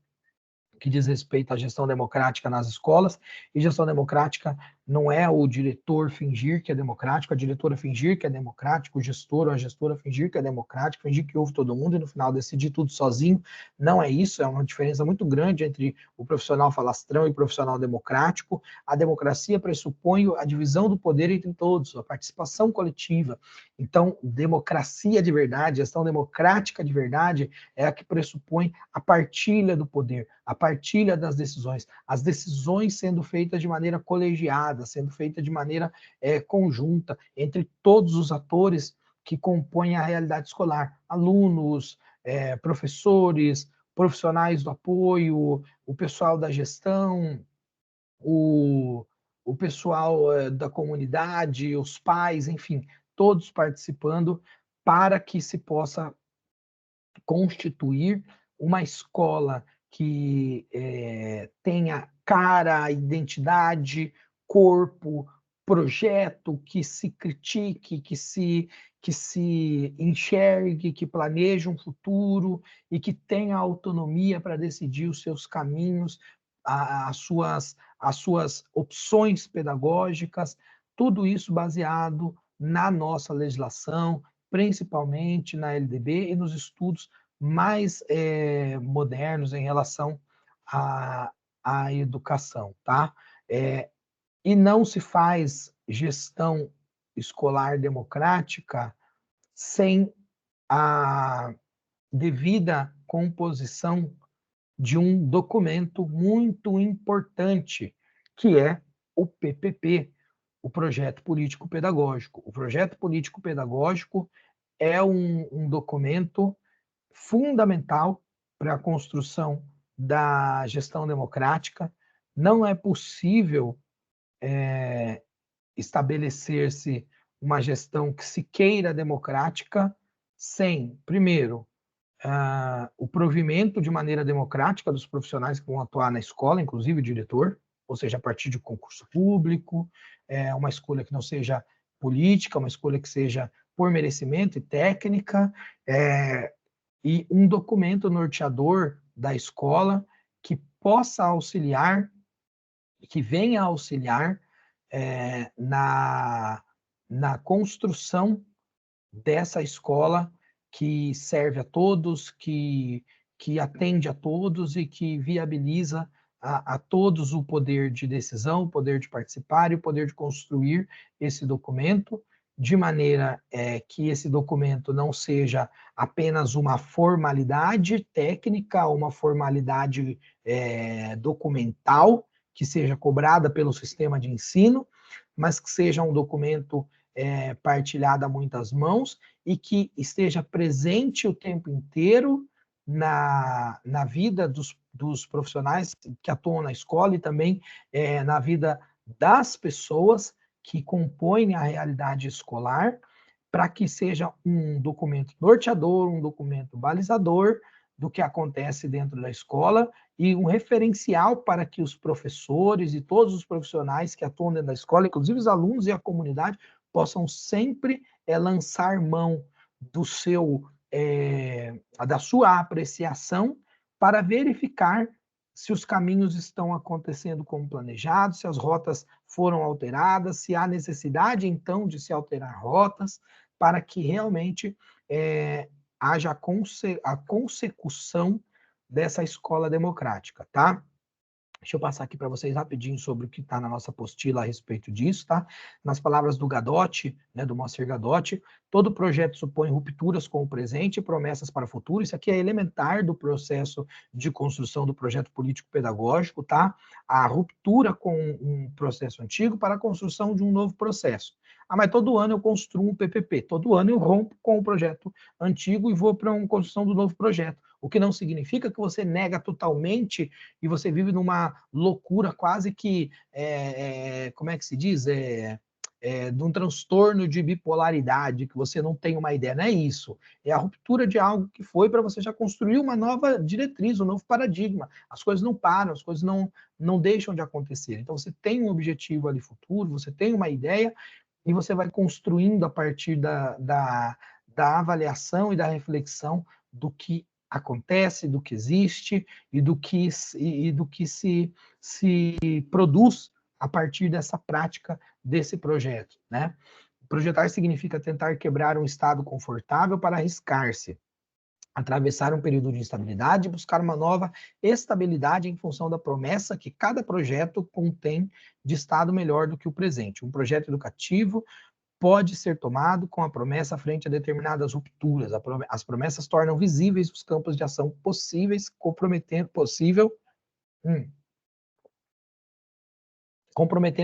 que diz respeito à gestão democrática nas escolas, e gestão democrática não é o diretor fingir que é democrático, a diretora fingir que é democrático, o gestor ou a gestora fingir que é democrático, fingir que ouve todo mundo e no final decidir tudo sozinho. Não é isso, é uma diferença muito grande entre o profissional falastrão e o profissional democrático. A democracia pressupõe a divisão do poder entre todos, a participação coletiva. Então, democracia de verdade, gestão democrática de verdade é a que pressupõe a partilha do poder, a partilha das decisões, as decisões sendo feitas de maneira colegiada, sendo feitas de maneira conjunta entre todos os atores que compõem a realidade escolar, alunos, professores, profissionais do apoio, o pessoal da gestão, o pessoal da comunidade, os pais, enfim, todos participando para que se possa constituir uma escola que tenha cara, identidade, corpo, projeto, que se critique, que se enxergue, que planeje um futuro e que tenha autonomia para decidir os seus caminhos, as suas opções pedagógicas, tudo isso baseado na nossa legislação, principalmente na LDB e nos estudos mais modernos em relação à educação, tá? E não se faz gestão escolar democrática sem a devida composição de um documento muito importante, que é o PPP, o Projeto Político Pedagógico. O Projeto Político Pedagógico é um documento fundamental para a construção da gestão democrática. Não é possível estabelecer-se uma gestão que se queira democrática sem, primeiro, o provimento de maneira democrática dos profissionais que vão atuar na escola, inclusive o diretor, ou seja, a partir de concurso público, uma escolha que não seja política, uma escolha que seja por merecimento e técnica, e um documento norteador da escola que possa auxiliar, que venha auxiliar na construção dessa escola que serve a todos, que atende a todos e que viabiliza a todos o poder de decisão, o poder de participar e o poder de construir esse documento, de maneira que esse documento não seja apenas uma formalidade técnica, uma formalidade documental, que seja cobrada pelo sistema de ensino, mas que seja um documento partilhado a muitas mãos e que esteja presente o tempo inteiro na vida dos profissionais que atuam na escola e também na vida das pessoas que compõem a realidade escolar, para que seja um documento norteador, um documento balizador do que acontece dentro da escola e um referencial para que os professores e todos os profissionais que atuam dentro da escola, inclusive os alunos e a comunidade, possam sempre lançar mão do da sua apreciação para verificar se os caminhos estão acontecendo como planejado, se as rotas foram alteradas, se há necessidade, então, de se alterar rotas, para que realmente haja a consecução dessa escola democrática, tá? Deixa eu passar aqui para vocês rapidinho sobre o que está na nossa apostila a respeito disso, tá? Nas palavras do Gadotti, né, do Moacir Gadotti, todo projeto supõe rupturas com o presente e promessas para o futuro. Isso aqui é elementar do processo de construção do projeto político-pedagógico, tá? A ruptura com um processo antigo para a construção de um novo processo. Ah, mas todo ano eu construo um PPP, todo ano eu rompo com o projeto antigo e vou para uma construção do novo projeto. O que não significa que você nega totalmente e você vive numa loucura quase que, como é que se diz? De um transtorno de bipolaridade, que você não tem uma ideia. Não é isso. É a ruptura de algo que foi para você já construir uma nova diretriz, um novo paradigma. As coisas não param, as coisas não deixam de acontecer. Então, você tem um objetivo ali futuro, você tem uma ideia, e você vai construindo a partir da avaliação e da reflexão do que acontece, do que existe e do que se produz a partir dessa prática desse projeto, né? Projetar significa tentar quebrar um estado confortável para arriscar-se, atravessar um período de instabilidade e buscar uma nova estabilidade em função da promessa que cada projeto contém de estado melhor do que o presente. Um projeto educativo pode ser tomado com a promessa frente a determinadas rupturas. As promessas tornam visíveis os campos de ação possíveis, comprometendo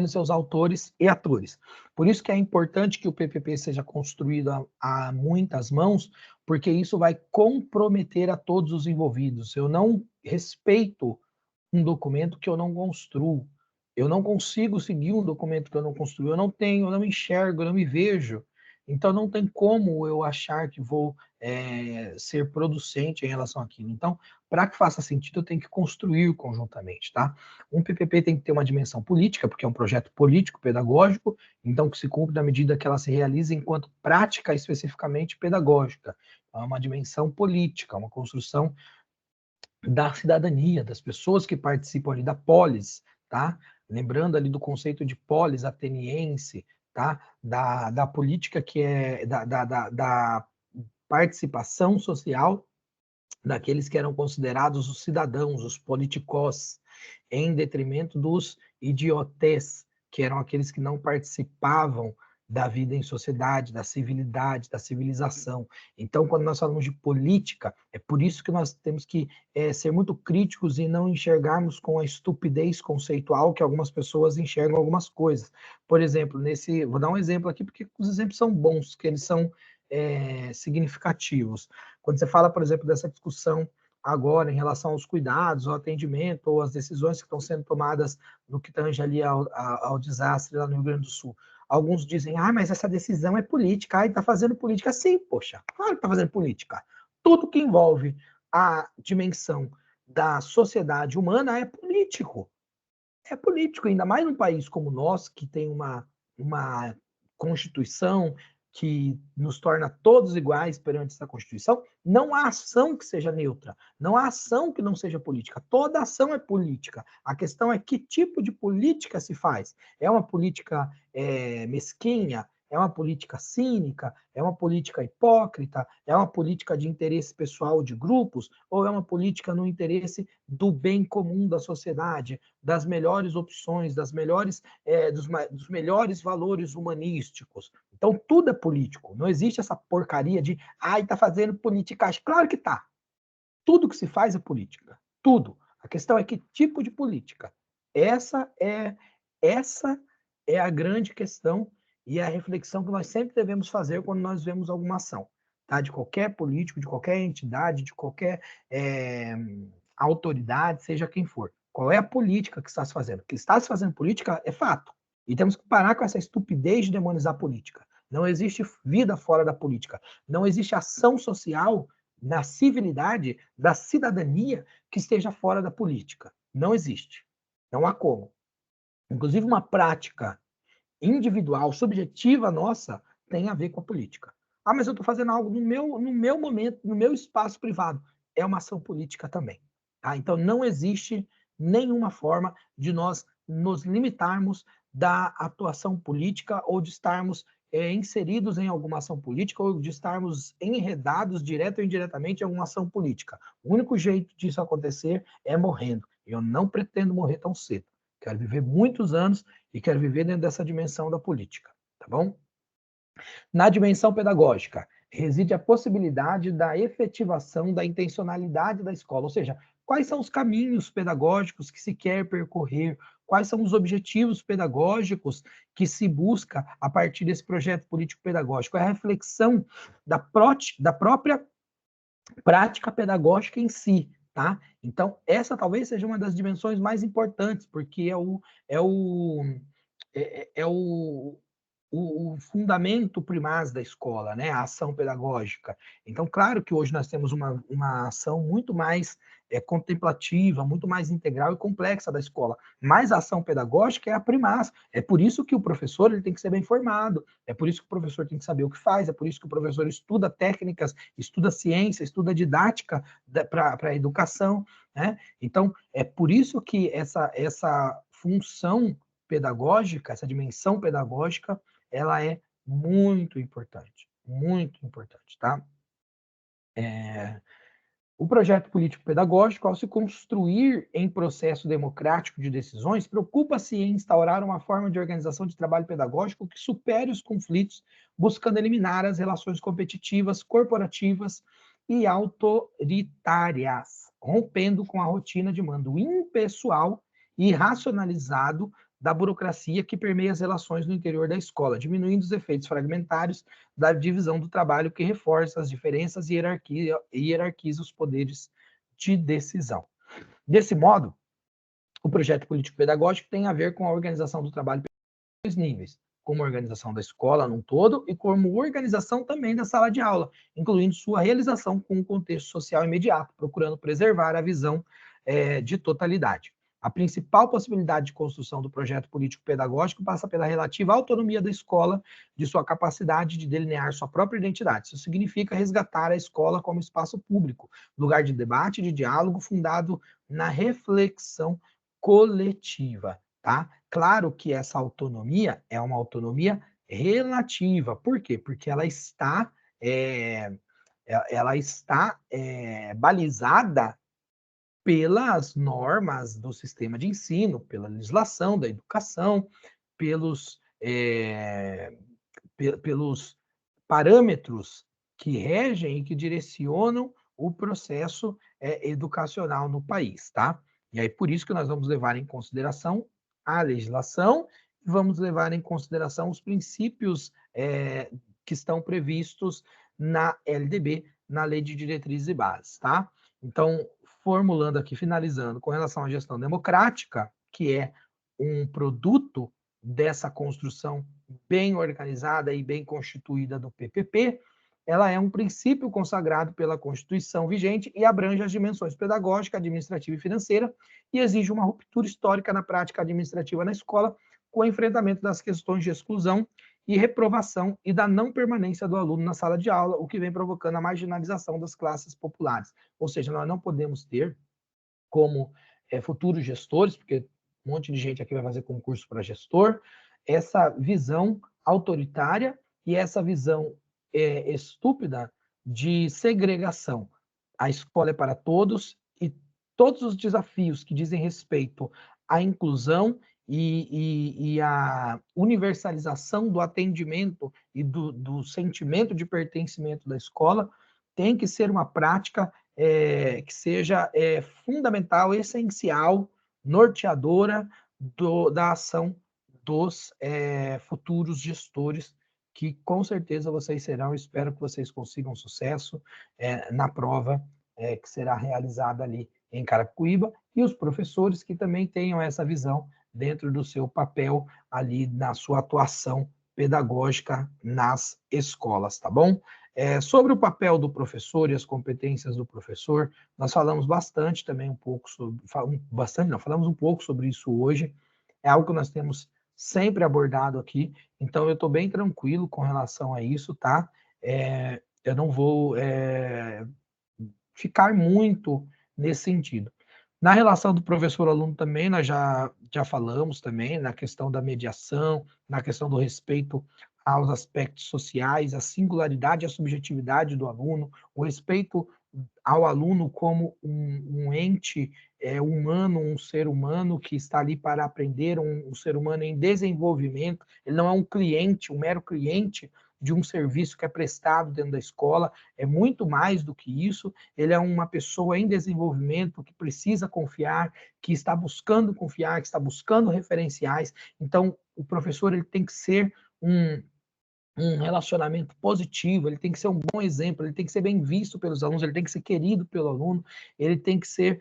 seus autores e atores. Por isso que é importante que o PPP seja construído a muitas mãos, porque isso vai comprometer a todos os envolvidos. Eu não respeito um documento que eu não construo. Eu não consigo seguir um documento que eu não construí. Eu não me enxergo, eu não me vejo. Então, não tem como eu achar que vou ser producente em relação àquilo. Então, para que faça sentido, eu tenho que construir conjuntamente, tá? Um PPP tem que ter uma dimensão política, porque é um projeto político-pedagógico, então que se cumpre na medida que ela se realiza enquanto prática especificamente pedagógica. É uma dimensão política, uma construção da cidadania, das pessoas que participam ali da polis, tá? Lembrando ali do conceito de polis ateniense, tá? Da política que é da participação social daqueles que eram considerados os cidadãos, os politikós, em detrimento dos idiotes, que eram aqueles que não participavam da vida em sociedade, da civilidade, da civilização. Então, quando nós falamos de política, é por isso que nós temos que ser muito críticos e não enxergarmos com a estupidez conceitual que algumas pessoas enxergam algumas coisas. Por exemplo, vou dar um exemplo aqui, porque os exemplos são bons, que eles são significativos. Quando você fala, por exemplo, dessa discussão agora em relação aos cuidados, ao atendimento, ou às decisões que estão sendo tomadas no que tange ali ao desastre lá no Rio Grande do Sul. Alguns dizem, mas essa decisão é política, está fazendo política. Sim, poxa, claro que está fazendo política. Tudo que envolve a dimensão da sociedade humana é político. É político, ainda mais num país como o nosso, que tem uma Constituição que nos torna todos iguais perante essa Constituição, não há ação que seja neutra, não há ação que não seja política. Toda ação é política. A questão é que tipo de política se faz. É uma política mesquinha? É uma política cínica? É uma política hipócrita? É uma política de interesse pessoal de grupos? Ou é uma política no interesse do bem comum da sociedade, das melhores opções, dos melhores valores humanísticos? Então, tudo é político. Não existe essa porcaria de, tá fazendo politicagem. Claro que tá. Tudo que se faz é política. Tudo. A questão é que tipo de política. Essa é a grande questão e a reflexão que nós sempre devemos fazer quando nós vemos alguma ação, tá? De qualquer político, de qualquer entidade, de qualquer autoridade, seja quem for. Qual é a política que está se fazendo? Que está se fazendo política é fato. E temos que parar com essa estupidez de demonizar a política. Não existe vida fora da política. Não existe ação social na civilidade, da cidadania, que esteja fora da política. Não existe. Não há como. Inclusive, uma prática individual, subjetiva nossa, tem a ver com a política. Mas eu estou fazendo algo no meu momento, no meu espaço privado. É uma ação política também. Tá? Então, não existe nenhuma forma de nós nos limitarmos da atuação política ou de estarmos inseridos em alguma ação política ou de estarmos enredados, direto ou indiretamente, em alguma ação política. O único jeito disso acontecer é morrendo. Eu não pretendo morrer tão cedo. Quero viver muitos anos e quero viver dentro dessa dimensão da política, tá bom? Na dimensão pedagógica, reside a possibilidade da efetivação da intencionalidade da escola, ou seja, quais são os caminhos pedagógicos que se quer percorrer, quais são os objetivos pedagógicos que se busca a partir desse projeto político-pedagógico. É a reflexão da própria prática pedagógica em si, tá? Então, essa talvez seja uma das dimensões mais importantes, porque é o, é o fundamento primaz da escola, né? A ação pedagógica. Então, claro que hoje nós temos uma ação muito mais contemplativa, muito mais integral e complexa da escola, mas a ação pedagógica é a primaz. É por isso que o professor ele tem que ser bem formado, é por isso que o professor tem que saber o que faz, é por isso que o professor estuda técnicas, estuda ciência, estuda didática para a educação, né? Então, é por isso que essa função pedagógica, essa dimensão pedagógica, ela é muito importante, tá? O projeto político-pedagógico, ao se construir em processo democrático de decisões, preocupa-se em instaurar uma forma de organização de trabalho pedagógico que supere os conflitos, buscando eliminar as relações competitivas, corporativas e autoritárias, rompendo com a rotina de mando impessoal e racionalizado da burocracia que permeia as relações no interior da escola, diminuindo os efeitos fragmentários da divisão do trabalho que reforça as diferenças e hierarquiza os poderes de decisão. Desse modo, o projeto político-pedagógico tem a ver com a organização do trabalho em dois níveis, como organização da escola num todo e como organização também da sala de aula, incluindo sua realização com um contexto social imediato, procurando preservar a visão de totalidade. A principal possibilidade de construção do projeto político-pedagógico passa pela relativa autonomia da escola, de sua capacidade de delinear sua própria identidade. Isso significa resgatar a escola como espaço público, lugar de debate, de diálogo, fundado na reflexão coletiva, tá? Claro que essa autonomia é uma autonomia relativa. Por quê? Porque ela está balizada pelas normas do sistema de ensino, pela legislação da educação, pelos, pelos parâmetros que regem e que direcionam o processo educacional no país, tá? E aí, por isso que nós vamos levar em consideração a legislação, vamos levar em consideração os princípios que estão previstos na LDB, na Lei de Diretrizes e Bases, tá? Então, formulando aqui, finalizando, com relação à gestão democrática, que é um produto dessa construção bem organizada e bem constituída do PPP, ela é um princípio consagrado pela Constituição vigente e abrange as dimensões pedagógica, administrativa e financeira e exige uma ruptura histórica na prática administrativa na escola, com o enfrentamento das questões de exclusão e reprovação e da não permanência do aluno na sala de aula, o que vem provocando a marginalização das classes populares. Ou seja, nós não podemos ter como futuros gestores, porque um monte de gente aqui vai fazer concurso para gestor, essa visão autoritária e essa visão estúpida de segregação. A escola é para todos e todos os desafios que dizem respeito à inclusão e a universalização do atendimento e do sentimento de pertencimento da escola tem que ser uma prática que seja fundamental, essencial, norteadora da ação dos futuros gestores, que com certeza vocês serão. Espero que vocês consigam sucesso na prova que será realizada ali em Carapicuíba, e os professores que também tenham essa visão dentro do seu papel ali na sua atuação pedagógica nas escolas, tá bom? Sobre o papel do professor e as competências do professor, nós falamos bastante também um pouco sobre, falamos um pouco sobre isso hoje, é algo que nós temos sempre abordado aqui, então eu estou bem tranquilo com relação a isso, tá? Eu não vou ficar muito nesse sentido. Na relação do professor-aluno também, nós já falamos também na questão da mediação, na questão do respeito aos aspectos sociais, a singularidade e a subjetividade do aluno, o respeito ao aluno como um ente humano, um ser humano que está ali para aprender, um ser humano em desenvolvimento, ele não é um cliente, um mero cliente de um serviço que é prestado dentro da escola, é muito mais do que isso, ele é uma pessoa em desenvolvimento que precisa confiar, que está buscando confiar, que está buscando referenciais. Então, o professor ele tem que ser um relacionamento positivo, ele tem que ser um bom exemplo, ele tem que ser bem visto pelos alunos, ele tem que ser querido pelo aluno, ele tem que ser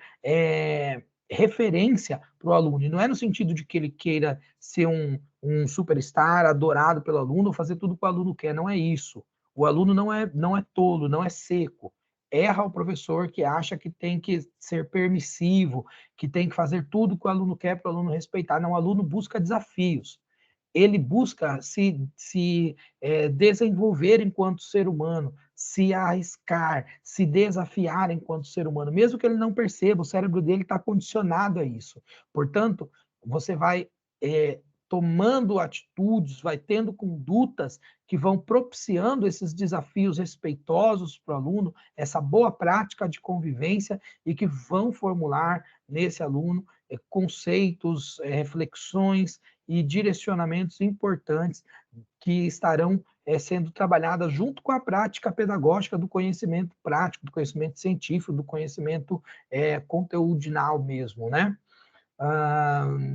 referência para o aluno. E não é no sentido de que ele queira ser um superstar adorado pelo aluno ou fazer tudo que o aluno quer, não é isso. O aluno não é tolo, não é seco. Erra o professor que acha que tem que ser permissivo, que tem que fazer tudo que o aluno quer para o aluno respeitar. Não, o aluno busca desafios, ele busca se desenvolver enquanto ser humano, se arriscar, se desafiar enquanto ser humano, mesmo que ele não perceba, o cérebro dele está condicionado a isso. Portanto, você vai tomando atitudes, vai tendo condutas que vão propiciando esses desafios respeitosos para o aluno, essa boa prática de convivência e que vão formular nesse aluno conceitos, reflexões e direcionamentos importantes que estarão sendo trabalhadas junto com a prática pedagógica do conhecimento prático, do conhecimento científico, do conhecimento conteudinal mesmo, né?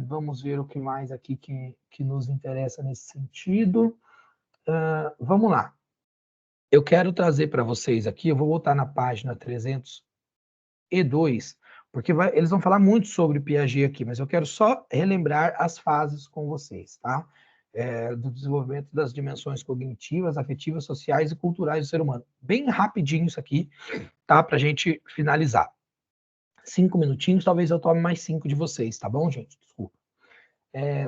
Vamos ver o que mais aqui que nos interessa nesse sentido. Vamos lá. Eu quero trazer para vocês aqui, eu vou voltar na página 302, porque eles vão falar muito sobre Piaget aqui, mas eu quero só relembrar as fases com vocês, tá? Do desenvolvimento das dimensões cognitivas, afetivas, sociais e culturais do ser humano. Bem rapidinho isso aqui, tá? Para a gente finalizar. 5 minutinhos, talvez eu tome mais 5 de vocês, tá bom, gente? Desculpa.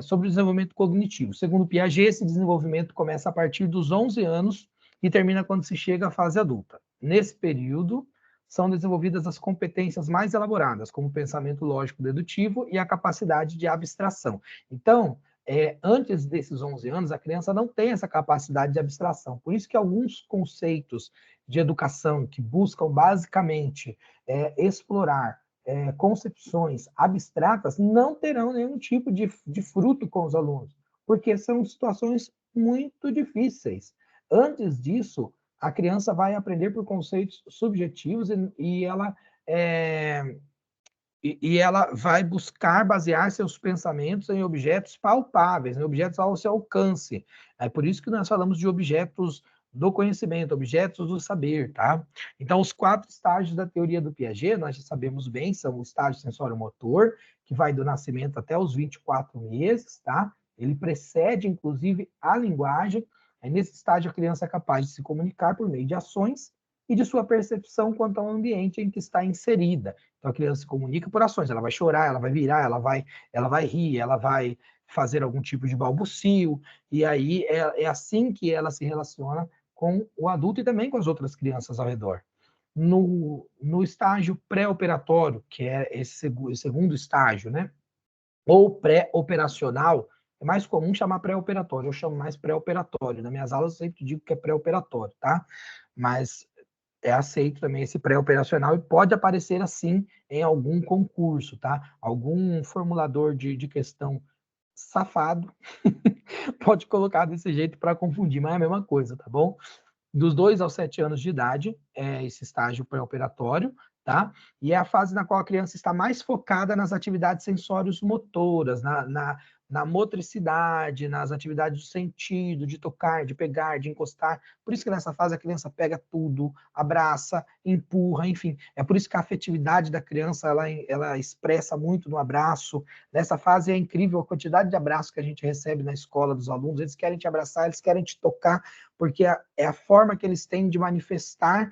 Sobre o desenvolvimento cognitivo. Segundo Piaget, esse desenvolvimento começa a partir dos 11 anos e termina quando se chega à fase adulta. Nesse período, são desenvolvidas as competências mais elaboradas, como o pensamento lógico dedutivo e a capacidade de abstração. Então, antes desses 11 anos, a criança não tem essa capacidade de abstração. Por isso que alguns conceitos de educação que buscam basicamente explorar concepções abstratas não terão nenhum tipo de fruto com os alunos, porque são situações muito difíceis. Antes disso, a criança vai aprender por conceitos subjetivos e ela vai buscar basear seus pensamentos em objetos palpáveis, em objetos ao seu alcance. É por isso que nós falamos de objetos do conhecimento, objetos do saber, tá? Então, os 4 estágios da teoria do Piaget, nós já sabemos bem, são o estágio sensório-motor, que vai do nascimento até os 24 meses, tá? Ele precede, inclusive, a linguagem. Aí, nesse estágio, a criança é capaz de se comunicar por meio de ações e de sua percepção quanto ao ambiente em que está inserida. Então, a criança se comunica por ações, ela vai chorar, ela vai virar, ela vai rir, ela vai fazer algum tipo de balbucio, e aí é assim que ela se relaciona com o adulto e também com as outras crianças ao redor. No estágio pré-operatório, que é esse segundo estágio, né? Ou pré-operacional, é mais comum chamar pré-operatório, eu chamo mais pré-operatório. Nas minhas aulas eu sempre digo que é pré-operatório, tá? Mas é aceito também esse pré-operacional e pode aparecer assim em algum concurso, tá? Algum formulador de questão safado pode colocar desse jeito para confundir, mas é a mesma coisa, tá bom? Dos 2 aos 7 anos de idade, é esse estágio pré-operatório, tá? E é a fase na qual a criança está mais focada nas atividades sensórios motoras, na motricidade, nas atividades do sentido, de tocar, de pegar, de encostar. Por isso que nessa fase a criança pega tudo, abraça, empurra, enfim. É por isso que a afetividade da criança ela expressa muito no abraço. Nessa fase é incrível a quantidade de abraços que a gente recebe na escola dos alunos. Eles querem te abraçar, eles querem te tocar, porque é a forma que eles têm de manifestar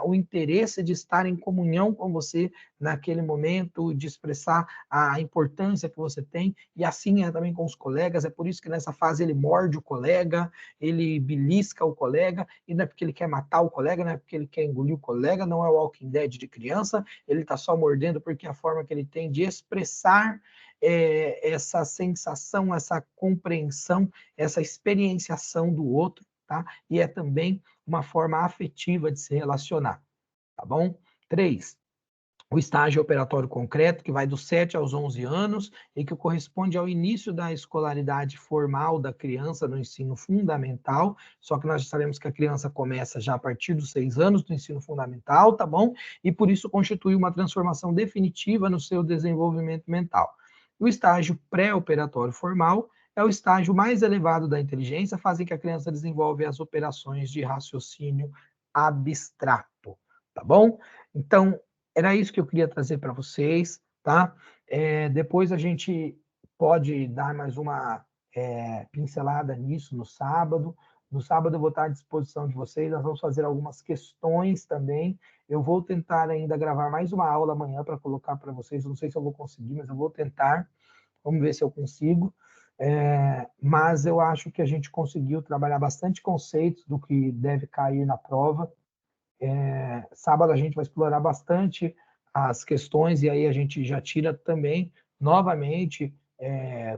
o interesse de estar em comunhão com você naquele momento, de expressar a importância que você tem, e assim é também com os colegas. É por isso que nessa fase ele morde o colega, ele belisca o colega, e não é porque ele quer matar o colega, não é porque ele quer engolir o colega, não é o Walking Dead de criança, ele está só mordendo porque é a forma que ele tem de expressar essa sensação, essa compreensão, essa experienciação do outro, tá? E é também uma forma afetiva de se relacionar, tá bom? 3. o estágio operatório concreto, que vai dos 7 aos 11 anos e que corresponde ao início da escolaridade formal da criança no ensino fundamental, só que nós sabemos que a criança começa já a partir dos 6 anos do ensino fundamental, tá bom? E por isso constitui uma transformação definitiva no seu desenvolvimento mental. O estágio pré-operatório formal é o estágio mais elevado da inteligência, faz que a criança desenvolve as operações de raciocínio abstrato, tá bom? Então, era isso que eu queria trazer para vocês, tá? Depois a gente pode dar mais uma pincelada nisso no sábado. No sábado eu vou estar à disposição de vocês, nós vamos fazer algumas questões também. Eu vou tentar ainda gravar mais uma aula amanhã para colocar para vocês. Eu não sei se eu vou conseguir, mas eu vou tentar. Vamos ver se eu consigo. Mas eu acho que a gente conseguiu trabalhar bastante conceitos do que deve cair na prova. Sábado a gente vai explorar bastante as questões e aí a gente já tira também, novamente,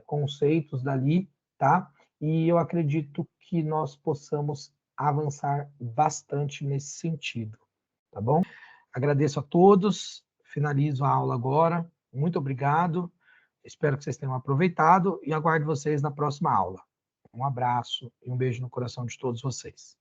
conceitos dali, tá? E eu acredito que nós possamos avançar bastante nesse sentido, tá bom? Agradeço a todos, finalizo a aula agora. Muito obrigado, espero que vocês tenham aproveitado e aguardo vocês na próxima aula. Um abraço e um beijo no coração de todos vocês.